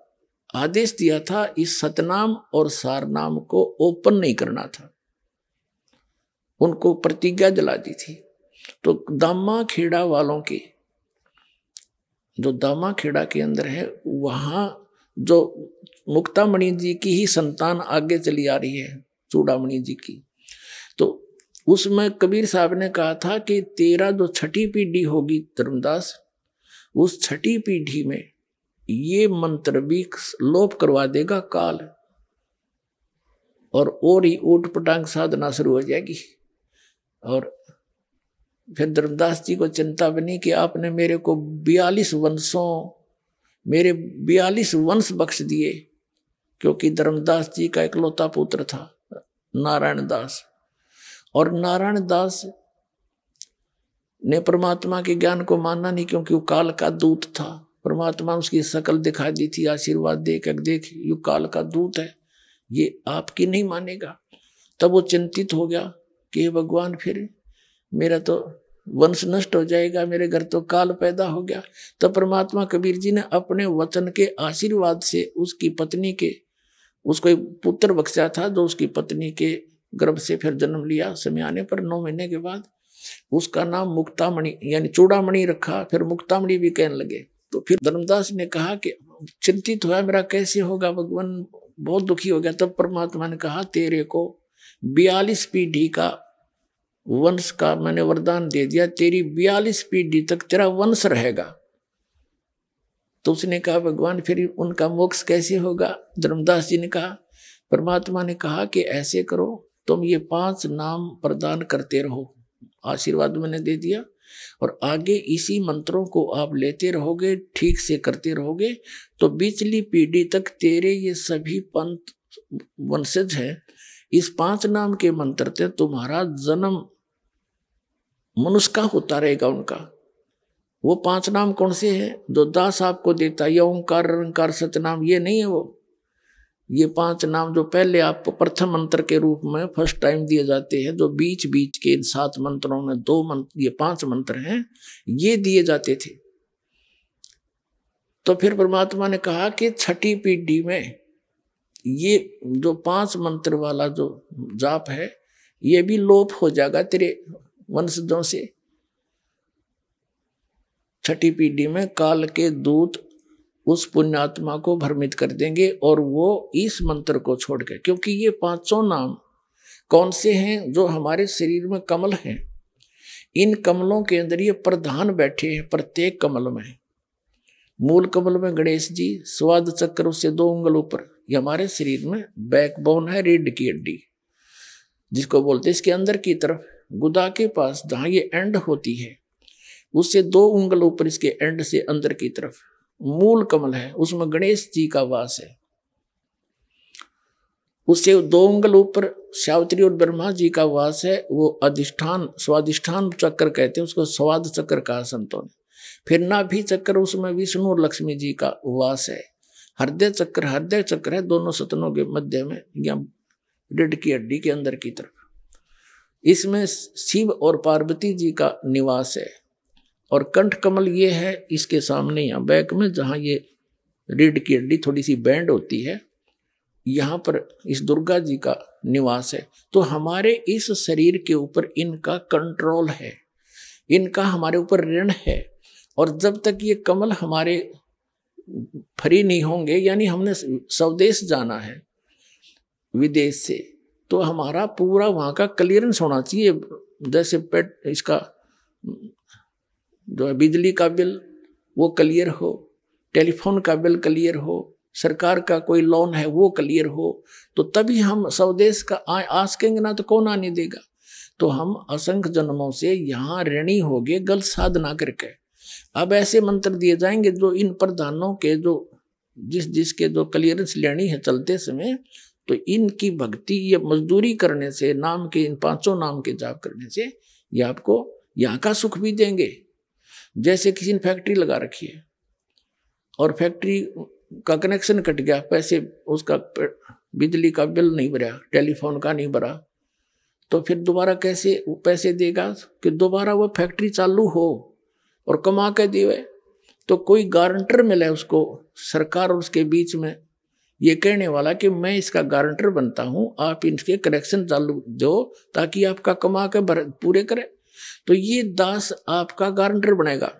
आदेश दिया था। इस सतनाम और सारनाम को ओपन नहीं करना था, उनको प्रतिज्ञा दिला दी थी। तो दामा खेड़ा वालों के, जो दामा खेड़ा के अंदर है, वहां जो मुक्तामणि जी की ही संतान आगे चली आ रही है, चूड़ामणि जी की, तो उसमें कबीर साहब ने कहा था कि तेरा जो 6ठी पीढ़ी होगी धर्मदास, उस 6ठी पीढ़ी में ये मंत्र भी लोप करवा देगा काल, और ही ऊट पटांग साधना शुरू हो जाएगी। और फिर धर्मदास जी को चिंता बनी कि आपने मेरे को 42 वंशों, मेरे 42 वंश बख्श दिए, क्योंकि धर्मदास जी का इकलौता पुत्र था नारायण दास, और नारायण दास ने परमात्मा के ज्ञान को माना नहीं, क्योंकि वो काल का दूत था। परमात्मा उसकी शकल दिखा दी थी, आशीर्वाद देख यू काल का दूत है, ये आपकी नहीं मानेगा। तब वो चिंतित हो गया कि भगवान फिर मेरा तो वंश नष्ट हो जाएगा, मेरे घर तो काल पैदा हो गया। तब परमात्मा कबीर जी ने अपने वचन के आशीर्वाद से उसकी पत्नी के, उसको एक पुत्र बख्शा था, जो उसकी पत्नी के गर्भ से फिर जन्म लिया। समय आने पर 9 महीने के बाद उसका नाम मुक्तामणि यानी चूड़ामणि रखा, फिर मुक्तामणि भी कहने लगे। तो फिर धर्मदास ने कहा कि चिंतित हुआ, मेरा कैसे होगा भगवान, बहुत दुखी हो गया। तब परमात्मा ने कहा तेरे को 42 पीढ़ी का वंश का मैंने वरदान दे दिया, तेरी 42 पीढ़ी तक तेरा वंश रहेगा। तो उसने कहा भगवान फिर उनका मोक्ष कैसे होगा? धर्मदास जी ने कहा, परमात्मा ने कहा कि ऐसे करो, तुम ये 5 नाम प्रदान करते रहो, आशीर्वाद मैंने दे दिया, और आगे इसी मंत्रों को आप लेते रहोगे, ठीक से करते रहोगे, तो पिछली पीढ़ी तक तेरे ये सभी पंथ वंशज है, इस 5 नाम के मंत्र से तुम्हारा जन्म मनुष्य का होता रहेगा उनका। वो 5 नाम कौन से हैं जो दास आपको देता है? ओंकार, निरंकार, सतनाम, ये नहीं है वो। ये 5 नाम जो पहले आपको प्रथम मंत्र के रूप में फर्स्ट टाइम दिए जाते हैं, जो बीच बीच के इन 7 मंत्रों में 2 मंत्र, ये 5 मंत्र हैं, ये दिए जाते थे। तो फिर परमात्मा ने कहा कि छठी पीढ़ी में ये जो 5 मंत्र वाला जो जाप है, ये भी लोप हो जाएगा तेरे वंशजों से। छठी पीढ़ी में काल के दूत उस पुण्यात्मा को भ्रमित कर देंगे और वो इस मंत्र को छोड़ के, क्योंकि ये 5 नाम कौन से हैं? जो हमारे शरीर में कमल हैं, इन कमलों के अंदर ये प्रधान बैठे हैं। प्रत्येक कमल में, मूल कमल में गणेश जी, स्वाद चक्र उससे 2 उंगल ऊपर, ये हमारे शरीर में बैकबोन है, रीढ़ की हड्डी जिसको बोलते हैं। इसके अंदर की तरफ गुदा के पास जहां ये एंड होती है, उससे 2 उंगल ऊपर, इसके एंड से अंदर की तरफ मूल कमल है, उसमें गणेश जी का वास है। उससे 2 उंगल ऊपर सावित्री और ब्रह्मा जी का वास है। वो अधिष्ठान, स्वादिष्ठान चक्र कहते हैं उसको, स्वाद चक्र कहा संतों ने। फिर नाभि चक्र, उसमें विष्णु और लक्ष्मी जी का वास है। हृदय चक्र है दोनों सतनों के मध्य में, या रीढ़ की हड्डी के अंदर की तरफ। इसमें शिव और पार्वती जी का निवास है। और कंठ कमल ये है इसके सामने, यहाँ बैक में, जहाँ ये रीढ़ की हड्डी थोड़ी सी बैंड होती है, यहाँ पर इस दुर्गा जी का निवास है। तो हमारे इस शरीर के ऊपर इनका कंट्रोल है, इनका हमारे ऊपर ऋण है। और जब तक ये कमल हमारे फ्री नहीं होंगे, यानी हमने स्वदेश जाना है विदेश से, तो हमारा पूरा वहाँ का क्लियरेंस होना चाहिए। जैसे पेट, इसका जो है बिजली का बिल वो क्लियर हो, टेलीफोन का बिल क्लियर हो, सरकार का कोई लोन है वो क्लियर हो, तो तभी हम स्वदेश का आसकेंगे ना तो कौन आने देगा। तो हम असंख्य जन्मों से यहाँ ऋणी हो गए गलत साधना करके। अब ऐसे मंत्र दिए जाएंगे जो इन प्रधानों के जो जिसके जो क्लियरेंस लेनी है चलते समय, तो इनकी भक्ति ये मजदूरी करने से, नाम के इन 5 नाम के जाप करने से, ये आपको यहाँ का सुख भी देंगे। जैसे किसी ने फैक्ट्री लगा रखी है और फैक्ट्री का कनेक्शन कट गया, पैसे उसका बिजली का बिल नहीं भरा, टेलीफोन का नहीं भरा, तो फिर दोबारा कैसे पैसे देगा कि दोबारा वो फैक्ट्री चालू हो और कमा के देवे। तो कोई गारंटर मिले उसको, सरकार और उसके बीच में ये कहने वाला कि मैं इसका गारंटर बनता हूँ, आप इनके कनेक्शन चालू दो ताकि आपका कमा के पूरे करे। तो ये दास आपका गारंटर बनेगा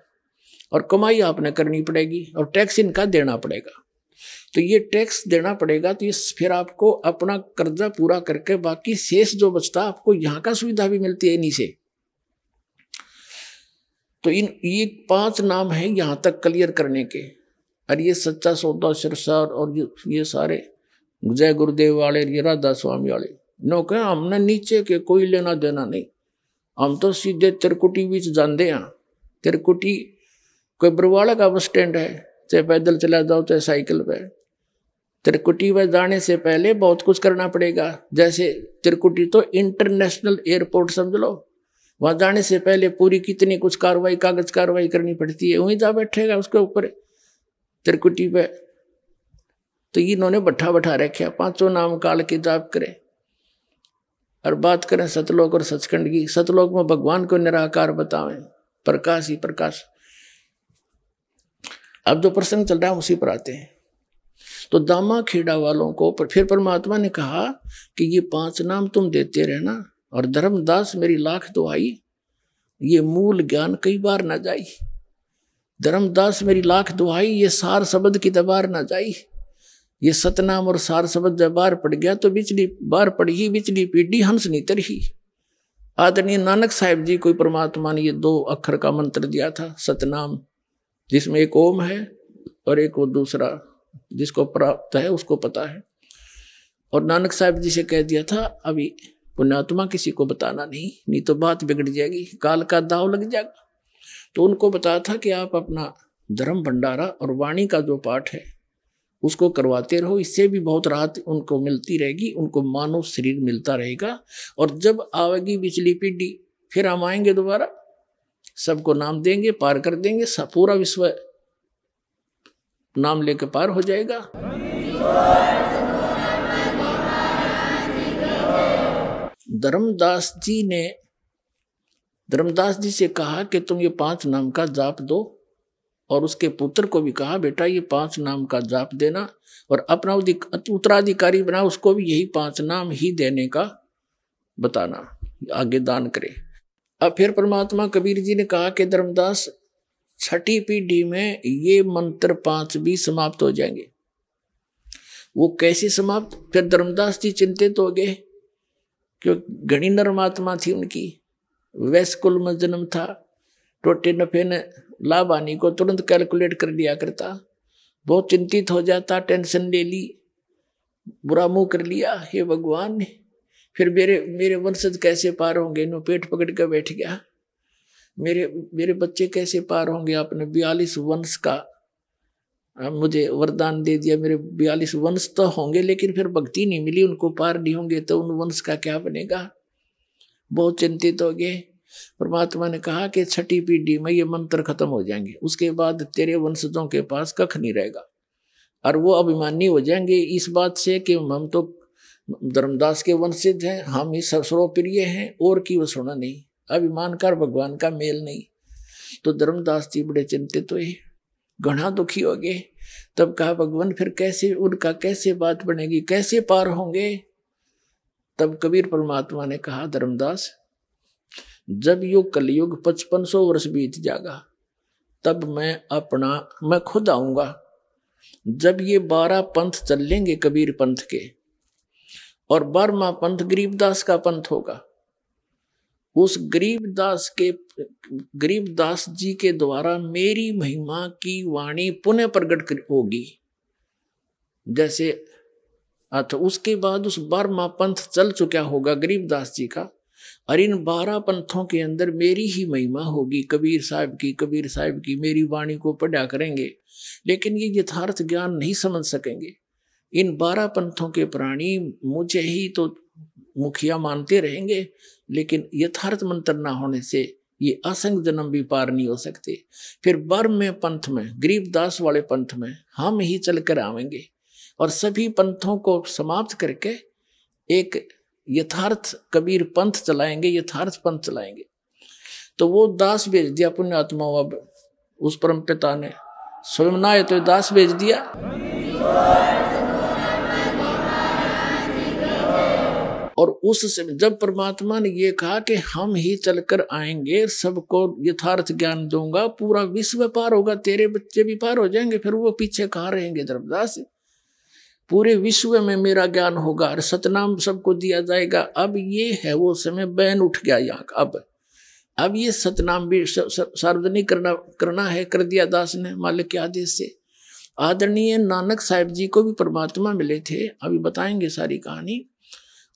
और कमाई आपने करनी पड़ेगी और टैक्स इनका देना पड़ेगा। तो ये टैक्स देना पड़ेगा, तो ये फिर आपको अपना कर्जा पूरा करके बाकी शेष जो बचता आपको यहाँ का सुविधा भी मिलती है इन्हीं से। तो ये 5 नाम है यहाँ तक क्लियर करने के। और ये सच्चा सौदा सिरसार और ये सारे जय गुरुदेव वाले, ये राधा स्वामी वाले, नो कह हमने नीचे के कोई लेना देना नहीं, हम तो सीधे तिरकुटी बीच जाते हैं। तिरकुटी कोई बरवाड़ा का बस स्टैंड है, चाहे पैदल चला जाओ चाहे साइकिल पे। तिरकुटी में जाने से पहले बहुत कुछ करना पड़ेगा। जैसे तिरकुटी तो इंटरनेशनल एयरपोर्ट समझ लो, वहां जाने से पहले पूरी कितनी कुछ कार्रवाई, कागज कार्रवाई करनी पड़ती है। वहीं जा बैठेगा उसके ऊपर तिरकुटी पे। तो इन्होंने बैठा रखा 5 नाम काल के जाप करें। और बात करें सतलोक और सचखंड की, सतलोक में भगवान को निराकार बतावें, प्रकाश ही प्रकाश। अब जो प्रसंग चल रहा है उसी पर आते हैं। तो दामा खेड़ा वालों को फिर परमात्मा ने कहा कि ये 5 नाम तुम देते रहना, और धर्मदास मेरी लाख दुआई, ये मूल ज्ञान कई बार ना जाई। धर्मदास मेरी लाख दुआई, ये सार शब्द की दबार ना जाई। ये सतनाम और सार शब्द जब बार पड़ गया तो बिचली बार पड़ी, बिचली पीढ़ी हंस नहीं तरही। आदरणीय नानक साहिब जी को परमात्मा ने ये 2 अक्षर का मंत्र दिया था, सतनाम, जिसमें एक ओम है और एक वो दूसरा जिसको प्राप्त है उसको पता है। और नानक साहिब जी से कह दिया था अभी पुण्यात्मा किसी को बताना नहीं तो बात बिगड़ जाएगी, काल का दाव लग जाएगा। तो उनको बताया था कि आप अपना धर्म भंडारा और वाणी का जो पाठ है उसको करवाते रहो, इससे भी बहुत राहत उनको मिलती रहेगी, उनको मानव शरीर मिलता रहेगा। और जब आवेगी पिछली पीढ़ी फिर हम आएंगे दोबारा, सबको नाम देंगे, पार कर देंगे, सब पूरा विश्व नाम लेकर पार हो जाएगा। धर्मदास जी से कहा कि तुम ये 5 नाम का जाप दो, और उसके पुत्र को भी कहा बेटा ये 5 नाम का जाप देना, और अपना उत्तराधिकारी बना, उसको भी यही 5 नाम ही देने का बताना, आगे दान करे। अब फिर परमात्मा कबीर जी ने कहा कि धर्मदास 6ठी पीढ़ी में ये मंत्र 5 भी समाप्त हो जाएंगे। वो कैसे समाप्त? फिर धर्मदास जी चिंतित हो गए, क्योंकि घनी नरमात्मा थी उनकी, वैश्य कुल में जन्म था, टोटे नफे ने लाभ हानि को तुरंत कैलकुलेट कर लिया करता, बहुत चिंतित हो जाता, टेंशन ले ली, बुरा मुंह कर लिया, हे भगवान फिर मेरे वंशज कैसे पार होंगे? इन्हों पेट पकड़ कर बैठ गया, मेरे बच्चे कैसे पार होंगे? आपने 42 वंश का मुझे वरदान दे दिया, मेरे 42 वंश तो होंगे, लेकिन फिर भक्ति नहीं मिली, उनको पार नहीं होंगे, तो उन वंश का क्या बनेगा? बहुत चिंतित हो गए। परमात्मा ने कहा कि 6ठी पीढ़ी में ये मंत्र खत्म हो जाएंगे, उसके बाद तेरे वंशजों के पास कख नहीं रहेगा, और वो अभिमानी हो जाएंगे इस बात से कि हम तो धर्मदास के वंशज हैं, हम ही सर्वप्रिय हैं, और की वो सुना नहीं, अभिमान कर भगवान का मेल नहीं। तो धर्मदास जी बड़े चिंतित हुए, घना दुखी हो गए। तब कहा भगवान फिर कैसे उनका कैसे बात बनेगी, कैसे पार होंगे? तब कबीर परमात्मा ने कहा धर्मदास जब युग कलयुग 5500 वर्ष बीत जाएगा, तब मैं खुद आऊंगा। जब ये 12 पंथ चल लेंगे कबीर पंथ के, और 12वां पंथ गरीबदास का पंथ होगा, उस गरीबदास जी के द्वारा मेरी महिमा की वाणी पुनः प्रकट होगी। जैसे उसके बाद उस 12वां पंथ चल चुका होगा गरीबदास जी का, और इन 12 पंथों के अंदर मेरी ही महिमा होगी, कबीर साहिब की मेरी वाणी को पढ़ा करेंगे, लेकिन ये यथार्थ ज्ञान नहीं समझ सकेंगे। इन 12 पंथों के प्राणी मुझे ही तो मुखिया मानते रहेंगे, लेकिन यथार्थ मंत्र ना होने से ये असंग जन्म भी पार नहीं हो सकते। फिर 12वें पंथ में, गरीबदास वाले पंथ में हम ही चल कर आवेंगे, और सभी पंथों को समाप्त करके एक यथार्थ कबीर पंथ चलाएंगे, यथार्थ पंथ चलाएंगे। तो वो दास भेज दिया पुण्यात्मा, अब उस परम पिता ने स्वयं ना तो दास भेज दिया। और उस समय जब परमात्मा ने ये कहा कि हम ही चलकर आएंगे, सबको यथार्थ ज्ञान दूंगा, पूरा विश्व पार होगा, तेरे बच्चे भी पार हो जाएंगे, फिर वो पीछे कहाँ रहेंगे धर्मदास? पूरे विश्व में मेरा ज्ञान होगा और सतनाम सबको दिया जाएगा। अब ये है वो समय, बैन उठ गया यहाँ का। अब ये सतनाम भी सार्वजनिक करना है, कर दिया दास ने मालिक के आदेश से। आदरणीय नानक साहिब जी को भी परमात्मा मिले थे, अभी बताएंगे सारी कहानी,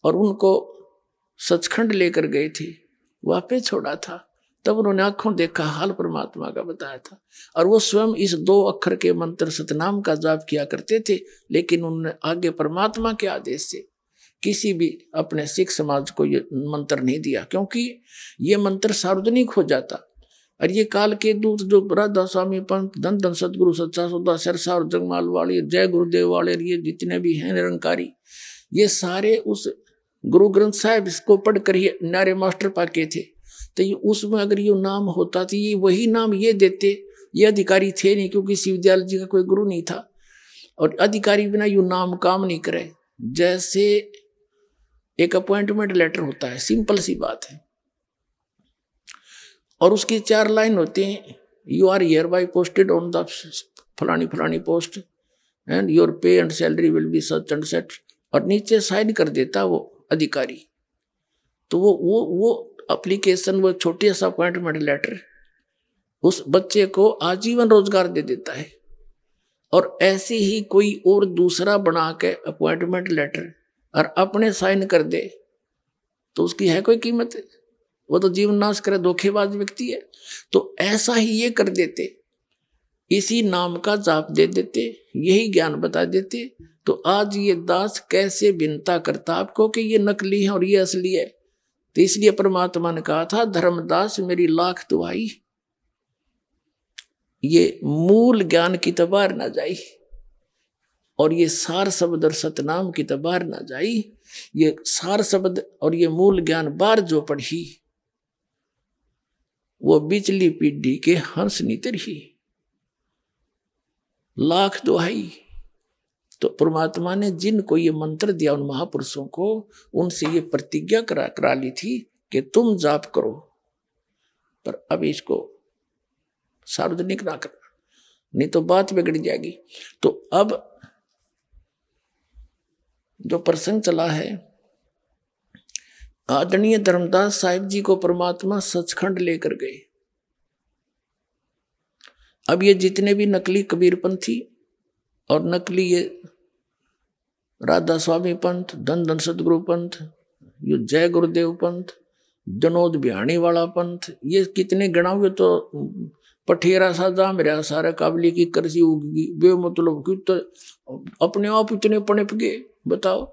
और उनको सचखंड लेकर गए थे, वापस छोड़ा था, तब उन्होंने आंखों देखा, हाल परमात्मा का बताया था, और वो स्वयं इस 2 अक्षर के मंत्र सतनाम का जाप किया करते थे, लेकिन उन्होंने आगे परमात्मा के आदेश से किसी भी अपने सिख समाज को ये मंत्र नहीं दिया, क्योंकि ये मंत्र सार्वजनिक हो जाता। और ये काल के दूत जो राधा स्वामी पंत, धन धन सतगुरु सच्चा सौदा, सरसा और जगमाल वाले, जय गुरुदेव वाले, ये जितने भी हैं निरंकारी, ये सारे उस गुरु ग्रंथ साहिब इसको पढ़कर ही नारे मास्टर पाके थे। तो ये उसमें अगर ये नाम होता तो ये वही नाम ये देते, ये अधिकारी थे नहीं, क्योंकि शिवदयाल जी का कोई गुरु नहीं था, और अधिकारी बिना यू नाम काम नहीं करे। जैसे एक अपॉइंटमेंट लेटर होता है, सिंपल सी बात है, और उसकी 4 लाइन होती हैं, you are hereby posted on the फलानी फलानी post and your pay and salary will be such and set, और नीचे साइन कर देता वो अधिकारी। तो वो एप्लीकेशन, वो छोटे सा अपॉइंटमेंट लेटर उस बच्चे को आजीवन रोजगार दे देता है। और ऐसे ही कोई और दूसरा बना के अपॉइंटमेंट लेटर और अपने साइन कर दे, तो उसकी है कोई कीमत? वो तो जीवन नाश करे, धोखेबाज व्यक्ति है। तो ऐसा ही ये कर देते, इसी नाम का जाप दे देते, यही ज्ञान बता देते, तो आज ये दास कैसे भिन्नता करता आपको कि ये नकली है और ये असली है। तो इसलिए परमात्मा ने कहा था, धर्मदास मेरी लाख दुआई, ये मूल ज्ञान की तबार ना जाई, और ये सार शब्द और सतनाम की तबार ना जाई। ये सार शब्द और ये मूल ज्ञान बार जो पढ़ी, वो बिचली पीढ़ी के हंस नितर ही, लाख दुहाई। तो परमात्मा ने जिनको ये मंत्र दिया उन महापुरुषों को, उनसे ये प्रतिज्ञा करा ली थी कि तुम जाप करो, पर अब इसको सार्वजनिक ना करना, नहीं तो बात बिगड़ जाएगी। तो अब जो प्रसंग चला है, आदरणीय धर्मदास साहिब जी को परमात्मा सचखंड लेकर गए। अब ये जितने भी नकली कबीरपंथी और नकली ये राधा स्वामी पंथ, धन धन सतगुरु पंथ, ये जय गुरुदेव पंथ, जनोद बिहाणी वाला पंथ, ये कितने गणाओगे तो पठेरा सा जाम रहा सारा काबली की करसी उगी बेमतलब की, तो अपने आप इतने पनप गए, बताओ।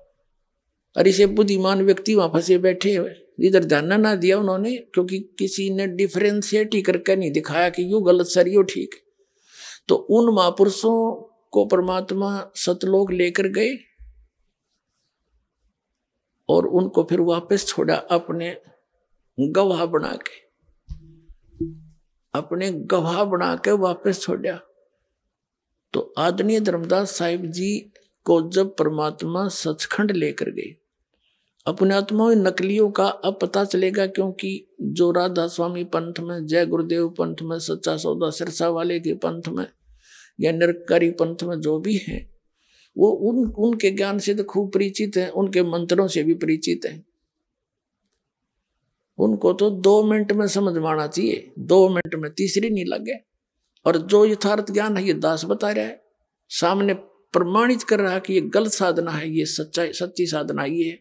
अरे से बुद्धिमान व्यक्ति वहां फंसे बैठे हुए, इधर ध्यान ना दिया उन्होंने, क्योंकि किसी ने डिफरेंशिएट ही करके नहीं दिखाया कि यू गलत सर यो ठीक। तो उन महापुरुषों को परमात्मा सतलोक लेकर गए और उनको फिर वापस छोड़ा, अपने गवाह बना के, अपने गवाह बना के वापस छोड़ा। तो आदरणीय धर्मदास साहिब जी को जब परमात्मा सचखंड लेकर गए, अपने आत्माओं नकलियों का अब पता चलेगा, क्योंकि जो राधा स्वामी पंथ में, जय गुरुदेव पंथ में, सच्चा सौदा सिरसा वाले के पंथ में या निरकारी पंथ में जो भी हैं, वो उनके ज्ञान से तो खूब परिचित हैं, उनके मंत्रों से भी परिचित हैं। उनको तो 2 मिनट में समझ में आना चाहिए, 2 मिनट में तीसरी नहीं लगे। और जो यथार्थ ज्ञान है ये दास बता रहा है, सामने प्रमाणित कर रहा है कि ये गलत साधना है, ये सच्ची साधना ये है।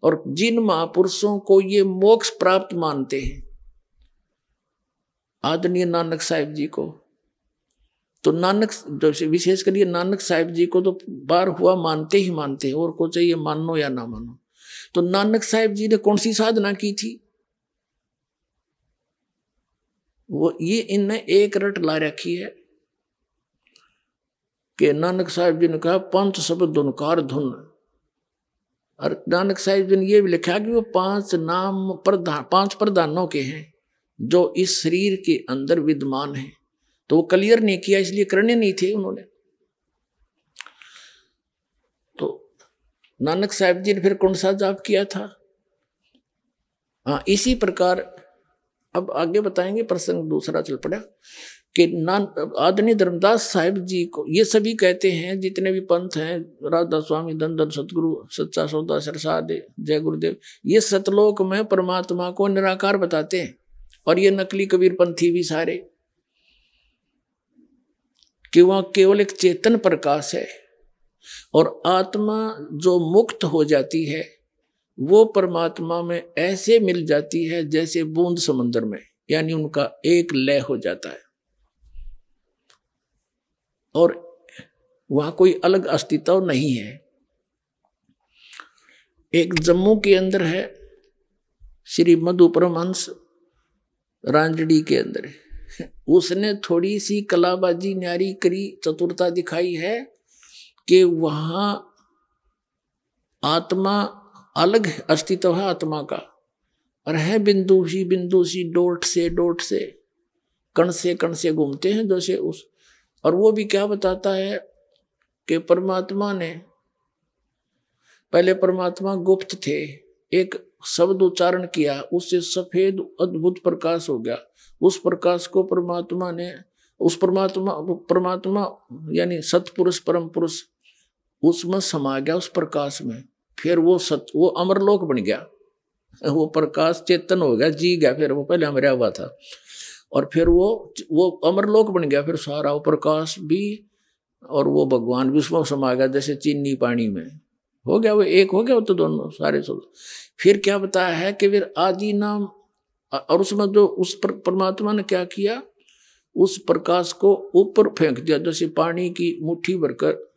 और जिन महापुरुषों को ये मोक्ष प्राप्त मानते हैं, आदरणीय नानक साहिब जी को, तो नानक विशेष कर नानक साहिब जी को तो बार हुआ मानते ही मानते हैं, और को चाहिए मानो या ना मानो। तो नानक साहिब जी ने कौन सी साधना की थी, वो ये इनने एक रट ला रखी है कि नानक साहिब जी ने कहा 5 शब्द धुनकार धुन। और नानक साहिब जी ने ये भी लिखा कि वो 5 नाम 5 प्रधानों के हैं जो इस शरीर के अंदर विद्यमान हैं। तो वो क्लियर नहीं किया, इसलिए करने नहीं थे उन्होंने। तो नानक साहिब जी ने फिर कौन सा जाप किया था? हाँ, इसी प्रकार अब आगे बताएंगे, प्रसंग दूसरा चल पड़ा कि आदरणीय धर्मदास साहिब जी को ये सभी कहते हैं, जितने भी पंथ हैं, राधा स्वामी, धन धन सतगुरु, सच्चा सौदा सिरसा, जय गुरुदेव, ये सतलोक में परमात्मा को निराकार बताते हैं। और ये नकली कबीर पंथी भी सारे, कि वह केवल एक चेतन प्रकाश है, और आत्मा जो मुक्त हो जाती है वो परमात्मा में ऐसे मिल जाती है जैसे बूंद समुद्र में, यानी उनका एक लय हो जाता है, और वहां कोई अलग अस्तित्व नहीं है। एक जम्मू के अंदर है श्री मधु परमहंस, रांजड़ी के अंदर है, उसने थोड़ी सी कलाबाजी न्यारी करी, चतुरता दिखाई है कि वहां आत्मा अलग अस्तित्व है आत्मा का, और है बिंदु सी डोट से कण से घूमते हैं जैसे उस। और वो भी क्या बताता है कि परमात्मा ने, पहले परमात्मा गुप्त थे, एक शब्द उच्चारण किया, उससे सफेद अद्भुत प्रकाश हो गया। उस प्रकाश को परमात्मा ने, उस परमात्मा यानी सतपुरुष परम पुरुष उसमें समा गया उस प्रकाश में। फिर वो अमरलोक बन गया, वो प्रकाश चेतन हो गया, जी गया। फिर वो पहले अमरा हुआ था, और फिर वो अमरलोक बन गया। फिर सारा वो प्रकाश भी और वो भगवान भी उसमें समा गया, जैसे चीनी पानी में हो गया, वो एक हो गया, वो तो दोनों सारे सब। फिर क्या बताया है कि फिर आदि नाम और उसमें जो उस परमात्मा ने क्या किया, उस प्रकाश को ऊपर फेंक दिया, जैसे पानी की मुट्ठी भरकर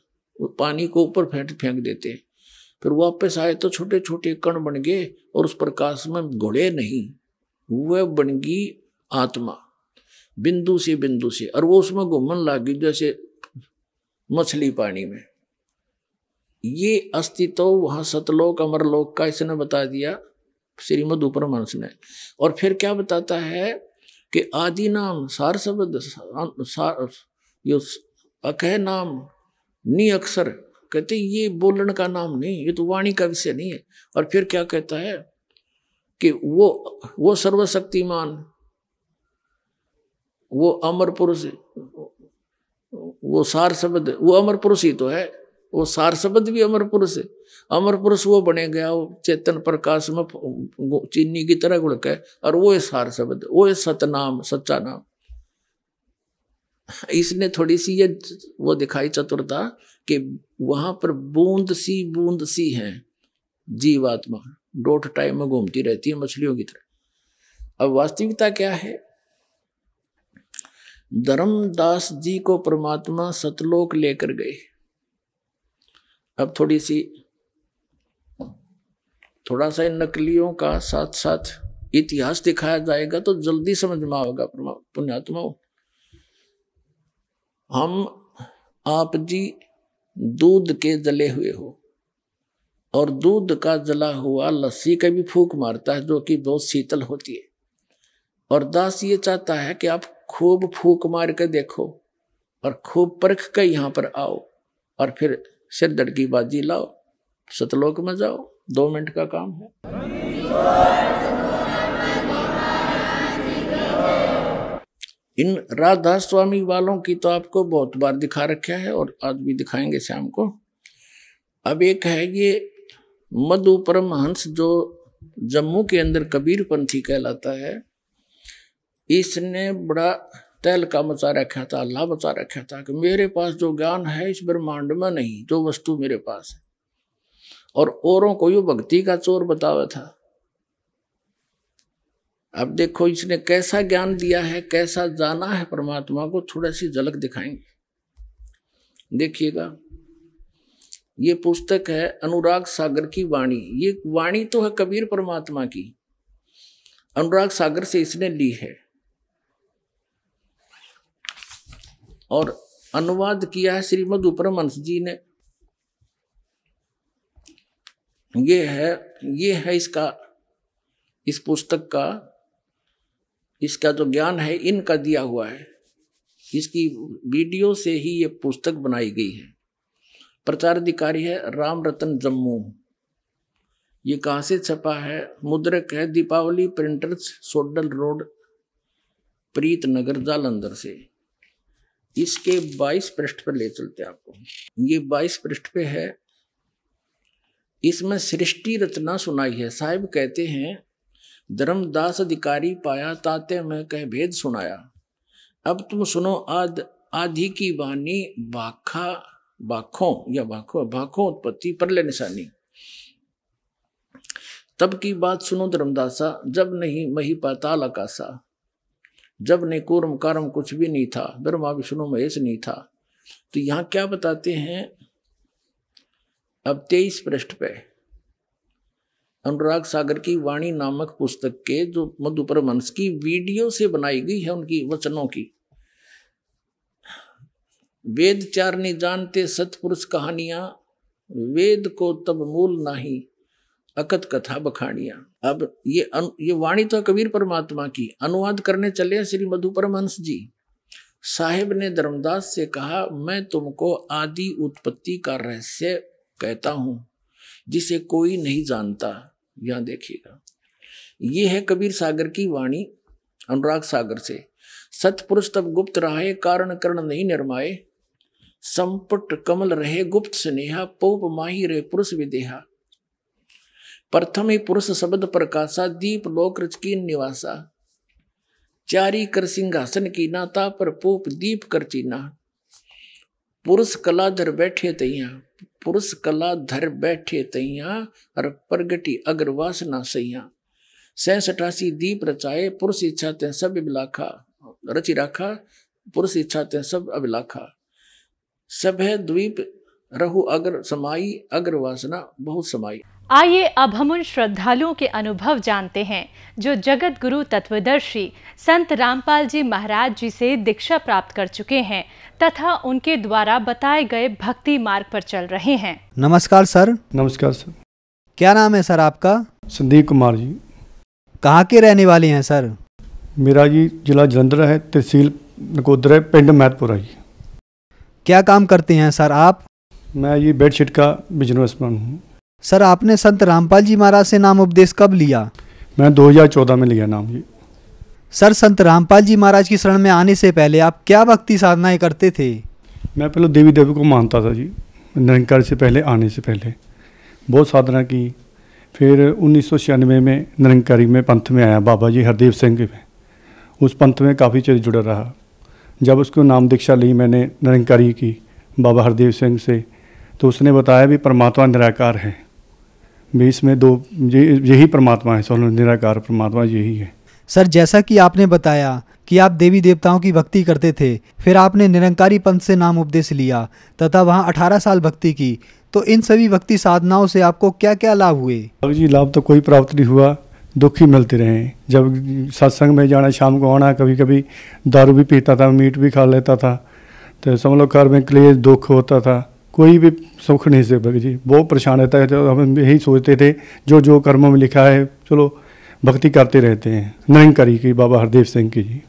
पानी को ऊपर फेंक देते हैं, फिर वापस आए तो छोटे छोटे कण बन गए और उस प्रकाश में घुले नहीं, वह बन गई आत्मा बिंदु से, और वो उसमें घूमने लगी जैसे मछली पानी में। ये अस्तित्व वहां सतलोक अमरलोक का इसने बता दिया श्रीमद् उपरमहंस ने। और फिर क्या बताता है कि आदि नाम सार शब्द यो अकह नाम नी अक्षर, कहते ये बोलने का नाम नहीं, ये तो वाणी का विषय नहीं है। और फिर क्या कहता है कि वो सर्वशक्तिमान, वो अमर पुरुष, वो सार शब्द, वो अमर पुरुष ही तो है, वो सार शब्द भी अमर पुरुष है। अमर पुरुष वो बने गया, वो चेतन प्रकाश में चीनी की तरह गुड़क है, और वो है सार शब्द, वो है सतनाम, सच्चा नाम। इसने थोड़ी सी ये वो दिखाई चतुरता कि वहां पर बूंद सी है जीवात्मा, डोट टाइम में घूमती रहती है मछलियों की तरह। अब वास्तविकता क्या है, धर्मदास जी को परमात्मा सतलोक लेकर गए। अब थोड़ा सा इन नकलियों का साथ साथ इतिहास दिखाया जाएगा तो जल्दी समझ में आएगा। पुण्यात्माओं, हम आप जी दूध के जले हुए हो, और दूध का जला हुआ लस्सी का भी फूंक मारता है जो कि बहुत शीतल होती है। और दास ये चाहता है कि आप खूब फूंक मार के देखो और खूब परख कर यहाँ पर आओ, और फिर सिरदर्द की बाजी लाओ, सतलोक में जाओ। 2 मिनट का काम है। इन राधा स्वामी वालों की तो आपको बहुत बार दिखा रखा है और आज भी दिखाएंगे शाम को। अब एक है ये मधु परमहंस जो जम्मू के अंदर कबीर पंथी कहलाता है, इसने बड़ा तहलका मचा रखा था, अल्लाह मचा रखा था कि मेरे पास जो ज्ञान है इस ब्रह्मांड में नहीं, जो वस्तु मेरे पास है, और औरों को यो भक्ति का चोर बतावा था। अब देखो इसने कैसा ज्ञान दिया है, कैसा जाना है परमात्मा को, थोड़ा सी झलक दिखाएंगे। देखिएगा, ये पुस्तक है अनुराग सागर की वाणी। ये वाणी तो है कबीर परमात्मा की, अनुराग सागर से इसने ली है और अनुवाद किया है श्रीमद् उपरमहंस जी ने। ये है इस पुस्तक का, इसका जो ज्ञान है इनका दिया हुआ है। इसकी वीडियो से ही ये पुस्तक बनाई गई है। प्रचार अधिकारी है राम रतन जम्मू। ये कहाँ से छपा है? मुद्रक है दीपावली प्रिंटर्स, सोडल रोड, प्रीत नगर, जालंधर से। इसके 22 पृष्ठ पर ले चलते आपको। ये 22 पृष्ठ पे है। इसमें सृष्टि रचना सुनाई है। साहिब कहते हैं, धर्मदास अधिकारी पाया ताते में कह भेद सुनाया। अब तुम सुनो आधी की वाणी, भाखों उत्पत्ति परले निशानी। तब की बात सुनो धर्मदासा, जब नहीं मही पाताल आकाशा, जब नहीं कूर्म कारम कुछ भी नहीं था, ब्रह्मा विष्णु महेश नहीं था। तो यहाँ क्या बताते हैं? अब 23 पृष्ठ पे अनुराग सागर की वाणी नामक पुस्तक के जो मधु परमहंस की वीडियो से बनाई गई है, उनकी वचनों की। वेद चार नहीं जानते सतपुरुष कहानियां, वेद को तब मूल नाही, अकत कथा बखानियां। अब ये वाणी तो कबीर परमात्मा की, अनुवाद करने चले श्री मधु परमहंस जी। साहिब ने धर्मदास से कहा, मैं तुमको आदि उत्पत्ति का रहस्य कहता हूं जिसे कोई नहीं जानता। यहां देखिएगा, ये है कबीर सागर की वाणी अनुराग सागर से। सतपुरुष तब गुप्त रहे, कारण करण नहीं निर्माए, संपट कमल रहे गुप्त स्नेहा, पौप माही रहे पुरुष विदेहा। प्रथम ही पुरुष शब्द प्रकाशा, दीप लोक रच की निवासा, चारी कर सिंहासन की नाता, पर पोप दीप कर चीना। पुरुष कला धर बैठे तैया, पुरुष कला धर बैठे तैया, और प्रगटी अगर वासना सैया। सैंसठासी दीप रचाए, पुरुष इच्छा ते सब अभिलाखा, रचि राखा, पुरुष इच्छा ते सब अभिलाखा। सब है द्वीप रहु अग्र समाई, अग्र वासना बहुत समाई। आइए अब हम उन श्रद्धालुओं के अनुभव जानते हैं जो जगत गुरु तत्वदर्शी संत रामपाल जी महाराज जी से दीक्षा प्राप्त कर चुके हैं तथा उनके द्वारा बताए गए भक्ति मार्ग पर चल रहे हैं। नमस्कार सर। नमस्कार सर। क्या नाम है सर आपका? संदीप कुमार जी। कहाँ के रहने वाले हैं सर? मेरा जी जिला जलंधर है, तहसील नकोदर है, पिंड मैतपुरा जी। क्या काम करते हैं सर आप? मैं ये बेडशीट का बिजनेसमैन हूँ। सर आपने संत रामपाल जी महाराज से नाम उपदेश कब लिया? मैं 2014 में लिया नाम जी। सर संत रामपाल जी महाराज की शरण में आने से पहले आप क्या भक्ति साधनाएं करते थे? मैं पहले देवी देवी को मानता था जी, निरंकारी से पहले आने से पहले बहुत साधना की। फिर 1996 में निरंकारी में पंथ में आया, बाबा जी हरदेव सिंह के में। उस पंथ में काफ़ी चिर जुड़ा रहा। जब उसको नाम दीक्षा ली मैंने निरंकारी की बाबा हरदेव सिंह से, तो उसने बताया भी परमात्मा निराकार है, भी इसमें दो यही परमात्मा है, सोलो निराकार परमात्मा यही है। सर जैसा कि आपने बताया कि आप देवी देवताओं की भक्ति करते थे, फिर आपने निरंकारी पंथ से नाम उपदेश लिया तथा वहाँ 18 साल भक्ति की, तो इन सभी भक्ति साधनाओं से आपको क्या क्या लाभ हुए? जी लाभ तो कोई प्राप्त नहीं हुआ, दुख ही मिलते रहे। जब सत्संग में जाना, शाम को आना, कभी कभी दारू भी पीता था, मीट भी खा लेता था, तो समझ लो घर में क्लेश दुख होता था, कोई भी सुख नहीं से भगत जी बहुत परेशान रहता है। तो हम यही सोचते थे जो जो कर्मों में लिखा है चलो भक्ति करते रहते हैं। निरंकारी की बाबा हरदेव सिंह की जी,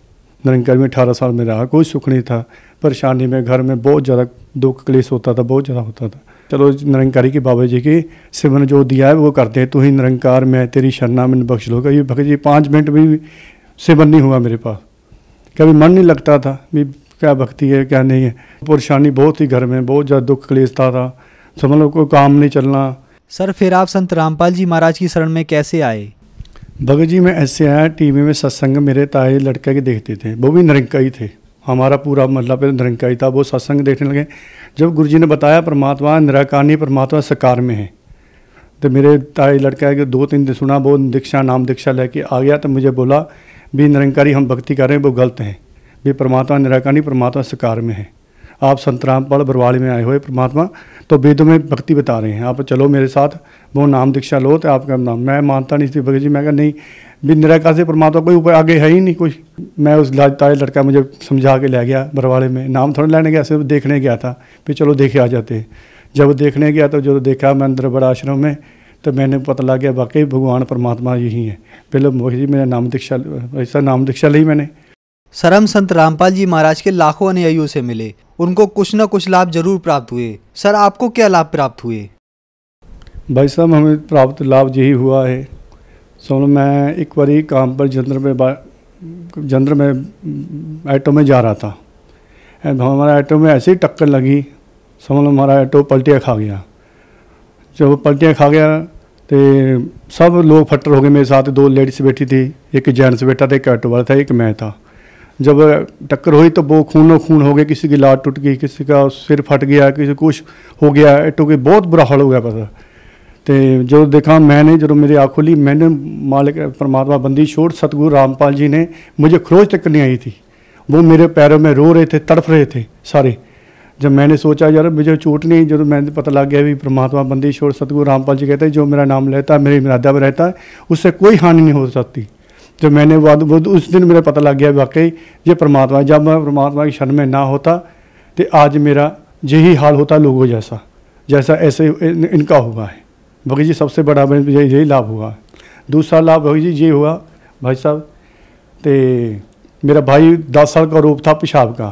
निरंकारी में 18 साल में रहा, कोई सुख नहीं था, परेशानी में घर में बहुत ज़्यादा दुख क्लेश होता था, बहुत ज़्यादा होता था। चलो निरंकारी की बाबा जी की सिमरन जो दिया है वो करते हैं। तू ही निरंकार में तेरी शरणा में बख्श लो। ये भगत जी 5 मिनट भी सिमरन नहीं हुआ मेरे पास, कभी मन नहीं लगता था भी क्या भक्ति है क्या नहीं है। परेशानी बहुत ही घर में, बहुत ज़्यादा दुख क्लेश था, समझ लो कोई काम नहीं चलना। सर फिर आप संत रामपाल जी महाराज की शरण में कैसे आए? भगत जी मैं ऐसे आया, टीवी में सत्संग मेरे ताए लड़के के देखते थे, वो भी निरंकारी थे, हमारा पूरा मतलब पे निरंकारी था। वो सत्संग देखने लगे, जब गुरुजी ने बताया परमात्मा निराकार नहीं, परमात्मा साकार में है, तो मेरे ताए लड़का के 2-3 दिन सुना, वो दीक्षा नाम दीक्षा लेके आ गया। तो मुझे बोला भी निरंकारी हम भक्ति कर रहे हैं वो गलत है, भी परमात्मा निराकार नहीं, परमात्मा साकार में है। आप संत रामपाल बरवाली में आए हुए परमात्मा तो वेदों में भक्ति बता रहे हैं, आप चलो मेरे साथ, वो नाम दीक्षा लो तो आपका नाम। मैं मानता नहीं थी भगत जी, मैं कहा नहीं भी निराकार से परमात्मा कोई ऊपर आगे है ही नहीं कोई। मैं उस ताए लड़का मुझे समझा के ले गया बरवाले में, नाम थोड़ा लेने गया, सिर्फ देखने गया था, फिर चलो देखे आ जाते। जब देखने गया तो जो देखा मैं अंदर बड़ा आश्रम में, तो मैंने पता लग गया वाकई भगवान परमात्मा यही है। पहले भगत जी मेरा नाम दीक्षा, ऐसा नाम दीक्षा ली मैंने। सर हम संत रामपाल जी महाराज के लाखों अनुयायियों से मिले, उनको कुछ न कुछ लाभ जरूर प्राप्त हुए। सर आपको क्या लाभ प्राप्त हुए? भाई साहब हमें प्राप्त लाभ यही हुआ है, समझ मैं एक बारी काम पर जंद्र में ऑटो में जा रहा था, हमारा ऑटो में ऐसे ही टक्कर लगी, समझ लो हमारा ऑटो पलटियाँ खा गया। जब पलटियाँ खा गया तो सब लोग फट्टर हो गए। मेरे साथ 2 लेडीज बैठी थी, एक जेंट्स बैठा था, एक ऑटो वाला था, एक मैं था। जब टक्कर हुई तो वो खून हो गया, किसी की लात टूट गई, किसी का सिर फट गया, किसी कुछ हो गया, ऑटो के बहुत बुरा हाल हो गया पता। तो जो देखा मैंने, जो मेरी आँख खुली, मैंने मालिक परमात्मा बंदी छोड़ सतगुरु रामपाल जी ने मुझे खरोच तक नहीं आई थी, वो मेरे पैरों में रो रहे थे, तड़फ रहे थे सारे। जब मैंने सोचा यार मुझे चोट नहीं, जब मैंने पता लग गया भी परमात्मा बंदी छोड़ सतगुरु रामपाल जी कहते हैं जो मेरा नाम लेता है, मेरी मर्यादा में रहता है, उससे कोई हानि नहीं हो सकती। जब मैंने वो उस दिन मेरा पता लग गया वाकई ये परमात्मा, जब मैं परमात्मा की शरण में ना होता तो आज मेरा यही हाल होता लोगों जैसा ऐसे इनका हुआ है। भगत जी सबसे बड़ा यही लाभ हुआ। दूसरा लाभ भगत जी ये हुआ भाई साहब, तो मेरा भाई 10 साल का रोग था पेशाब का,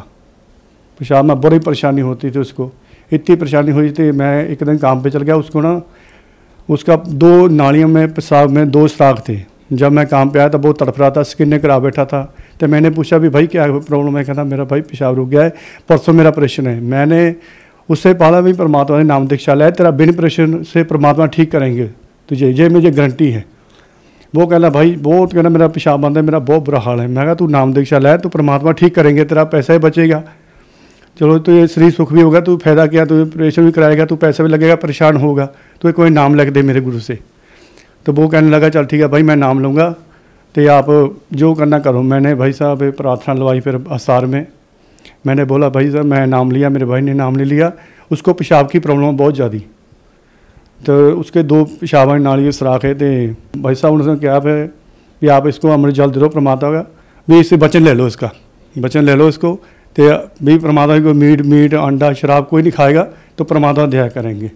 पेशाब में बड़ी परेशानी होती थी उसको, इतनी परेशानी हुई थी। मैं एक दिन काम पे चल गया, उसको ना उसका 2 नालियों में पेशाब में 2 सुराख थे। जब मैं काम पे आया तो बहुत तड़फ रहा था, स्किन करा बैठा था। तो मैंने पूछा भी भाई क्या प्रॉब्लम है? कहता मेरा भाई पेशाब रुक गया है, परसों मेरा ऑपरेशन है। मैंने उससे पाला भी परमात्मा ने नाम दीक्षा लाया, तेरा बिन ऑपरेशन से परमात्मा ठीक करेंगे तुझे, ये मुझे गारंटी है। वो कहना भाई बहुत कहना मेरा पेशाब बंद है, मेरा बहुत बुरा हाल है। मैं कहा तू नाम दीक्षा लाया तो परमात्मा ठीक करेंगे, तेरा पैसा ही बचेगा, चलो तो ये शरीर सुख भी होगा, तू फायदा किया, तू ऑपरेशन भी कराएगा, तू पैसा भी लगेगा, परेशान होगा, तो कोई नाम लिख दे मेरे गुरु से। तो वो कहने लगा चल ठीक है भाई मैं नाम लूँगा, तो आप जो करना करो। मैंने भाई साहब प्रार्थना लवाई फिर आसार में। मैंने बोला भाई साहब मैं नाम लिया, मेरे भाई ने नाम ले लिया। उसको पेशाब की प्रॉब्लम बहुत ज़्यादा, तो उसके 2 पेशाब नाली सुराख है। तो भाई साहब उन्होंने क्या है कि आप इसको अमृत जल दे दो परमात्मा का, भी इससे वचन ले लो, इसका वचन ले लो इसको। तो भी परमात्मा को मीट अंडा शराब कोई नहीं खाएगा तो परमात्मा दया करेंगे।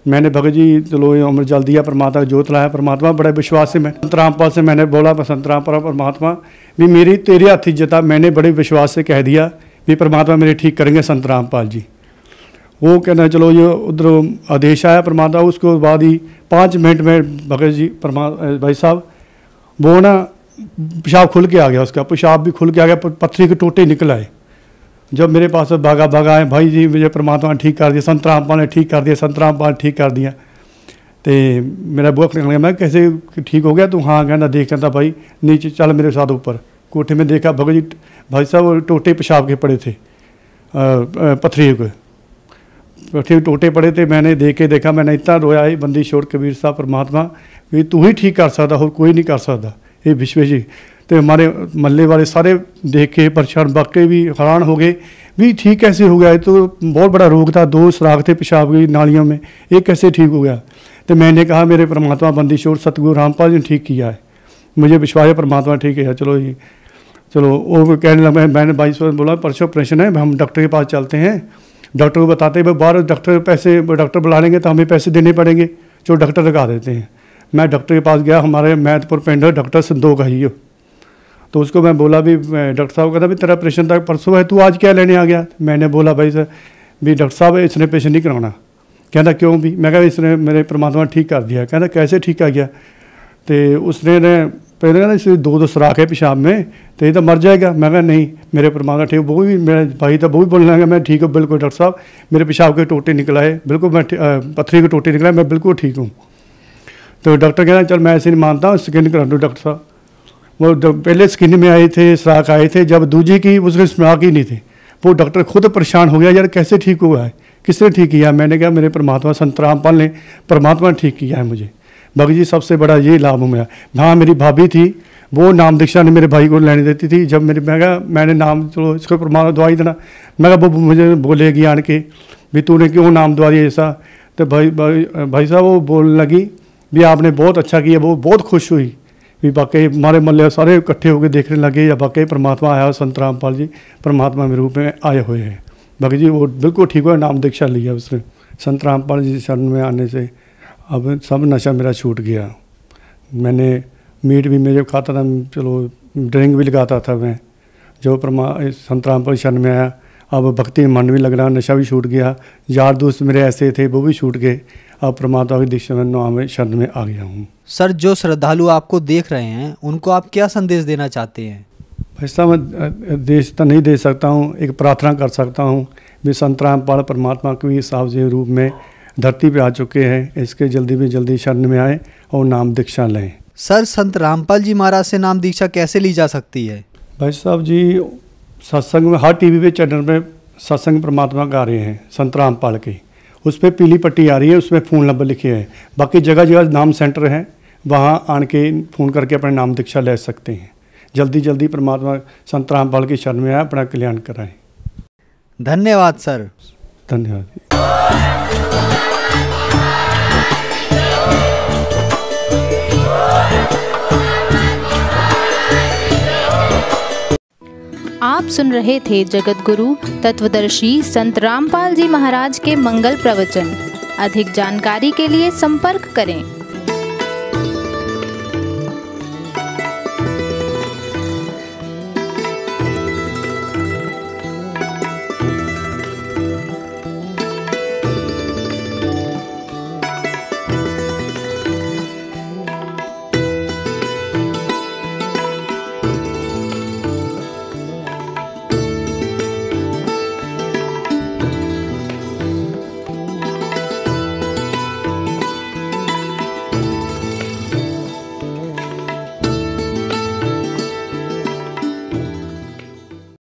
मैंने भगत जी चलो ये अमृत जल दिया, परमात्मा जोत लाया। परमात्मा बड़े विश्वास से मैं संत रामपाल से मैंने बोला, संत रामपाल परमात्मा भी मेरी तेरे हाथ इज्जत, मैंने बड़े विश्वास से कह दिया भी परमात्मा मेरे ठीक करेंगे संत रामपाल जी। वो कहना चलो ये उधर आदेश आया परमात्मा, उसके बाद ही 5 मिनट में भगत जी भाई साहब वो ना पेशाब खुल के आ गया, उसका पेशाब भी खुल के आ गया, पत्थरी के टोटे निकल आए। जब मेरे पास भागा आए, भाई जी मुझे परमात्मा ने ठीक कर दिया, संत रामपाल ने ठीक कर दिया, संत रामपाल ने ठीक कर दिया। तो मेरा बुआ निकल गया, मैं कैसे ठीक हो गया? तो हाँ कहना देख कहता भाई नीचे चल मेरे साथ ऊपर। कोठे में देखा भगत जी भाई साहब टोटे पेशाब के पड़े थे, पत्थरी के पत्थरी टोटे पड़े थे। मैंने देखा, मैंने इतना रोया है बंदी छोड़ कबीर साहब परमात्मा भी तू ही ठीक कर सकता और कोई नहीं कर सकता, ये विश्व जी। तो हमारे मल्ले वाले सारे देख के परेशान, बाकी भी हैरान हो गए भी ठीक कैसे हो गया? ये तो बहुत बड़ा रोग था, 2 सुराख थे पेशाब की नालियों में, ये कैसे ठीक हो गया? तो मैंने कहा मेरे परमात्मा बंदी छोड़ सतगुरु रामपाल जी ने ठीक किया है, मुझे विश्वास है परमात्मा ठीक है। चलो जी चलो वो कहने लगा, मैंने 22 बोला परसों ऑपरेशन है, हम डॉक्टर के पास चलते हैं। डॉक्टर को बताते हैं बाहर डॉक्टर बुला लेंगे तो हमें पैसे देने पड़ेंगे, जो डॉक्टर लगा देते हैं। मैं डॉक्टर के पास गया, हमारे मैथपुर पिंड डॉक्टर संदोख है ही। तो उसको मैं बोला भी डॉक्टर साहब कहता भी तेरा ऑपरेशन तक परसों है, तू आज क्या लेने आ गया? मैंने बोला भाई सर भी डॉक्टर साहब इसने ऑपरेशन नहीं कराना। कहता क्यों भी? मैं कहा इसने मेरे परमात्मा ठीक कर दिया। कहता कैसे ठीक कर गया? तो उसने पहले कहना इसे 2 सुराख है पेशाब में, तो ये तो मर जाएगा। मैं कहा नहीं मेरे परमात्मा ठीक। वो भी मेरा भाई था, वो भी बोलने लगा मैं ठीक हूँ बिल्कुल डॉक्टर साहब, मेरे पेशाब के टोटे निकला है बिल्कुल, मैं पत्थरी के टोटे निकला है, मैं बिल्कुल ठीक हूँ। तो डॉक्टर कहना चल मैं ऐसे नहीं मानता हूँ, स्किन करा दो डॉक्टर साहब। वो पहले स्किन में आए थे, सुराख आए थे, जब दूजी की उसके सुराख ही नहीं थे। वो डॉक्टर खुद परेशान हो गया, यार कैसे ठीक हुआ है, किसने ठीक किया? मैंने कहा मेरे परमात्मा संत रामपाल ने परमात्मा ने ठीक किया है मुझे। भगत जी सबसे बड़ा ये लाभ हुआ। हाँ मेरी भाभी थी, वो नाम दीक्षा ने मेरे भाई को लेने देती थी। जब मैंने नाम चलो इसको परमात्मा दवाई देना, मैं कहा वो मुझे बोलेगी आन के भी तूने क्यों नाम दवा दिया ऐसा? तो भाई साहब वो बोलने लगी भी आपने बहुत अच्छा किया। वो बहुत खुश हुई भी वाकई हमारे मल्ले सारे इकट्ठे होकर देखने लगे या वाकई परमात्मा आया, संत रामपाल जी परमात्मा के रूप में आए हुए हैं। भगत जी वो बिल्कुल ठीक हुआ, नाम दीक्षा लिया उसने। संत रामपाल जी शरण में आने से अब सब नशा मेरा छूट गया। मैंने मीट भी मेरे खाता था, चलो ड्रिंक भी लगाता था मैं। जो संत रामपाल शरण में आया अब भक्ति में मन भी लग रहा, नशा भी छूट गया। यार दोस्त मेरे ऐसे थे वो भी छूट गए। अब परमात्मा की दीक्षा में नाम शरण में आ गया हूँ। सर जो श्रद्धालु आपको देख रहे हैं उनको आप क्या संदेश देना चाहते हैं? ऐसा मैं देश तो नहीं दे सकता हूँ, एक प्रार्थना कर सकता हूँ भी संत रामपाल परमात्मा के हिसाब से रूप में धरती पे आ चुके हैं, इसके जल्दी में जल्दी शरण में आए और नाम दीक्षा लें। सर संत रामपाल जी महाराज से नाम दीक्षा कैसे ली जा सकती है? भाई साहब जी सत्संग में हर टीवी पे चैनल में सत्संग परमात्मा का आ रहे हैं संत रामपाल के, उस पर पीली पट्टी आ रही है, उसमें फ़ोन नंबर लिखे हैं। बाकी जगह जगह नाम सेंटर हैं, वहाँ आन के फ़ोन करके अपने नाम दीक्षा ले सकते हैं। जल्दी जल्दी परमात्मा संत रामपाल की शरण में आए, अपना कल्याण कराएं। धन्यवाद सर। धन्यवाद। आप सुन रहे थे जगत गुरु तत्वदर्शी संत रामपाल जी महाराज के मंगल प्रवचन। अधिक जानकारी के लिए संपर्क करें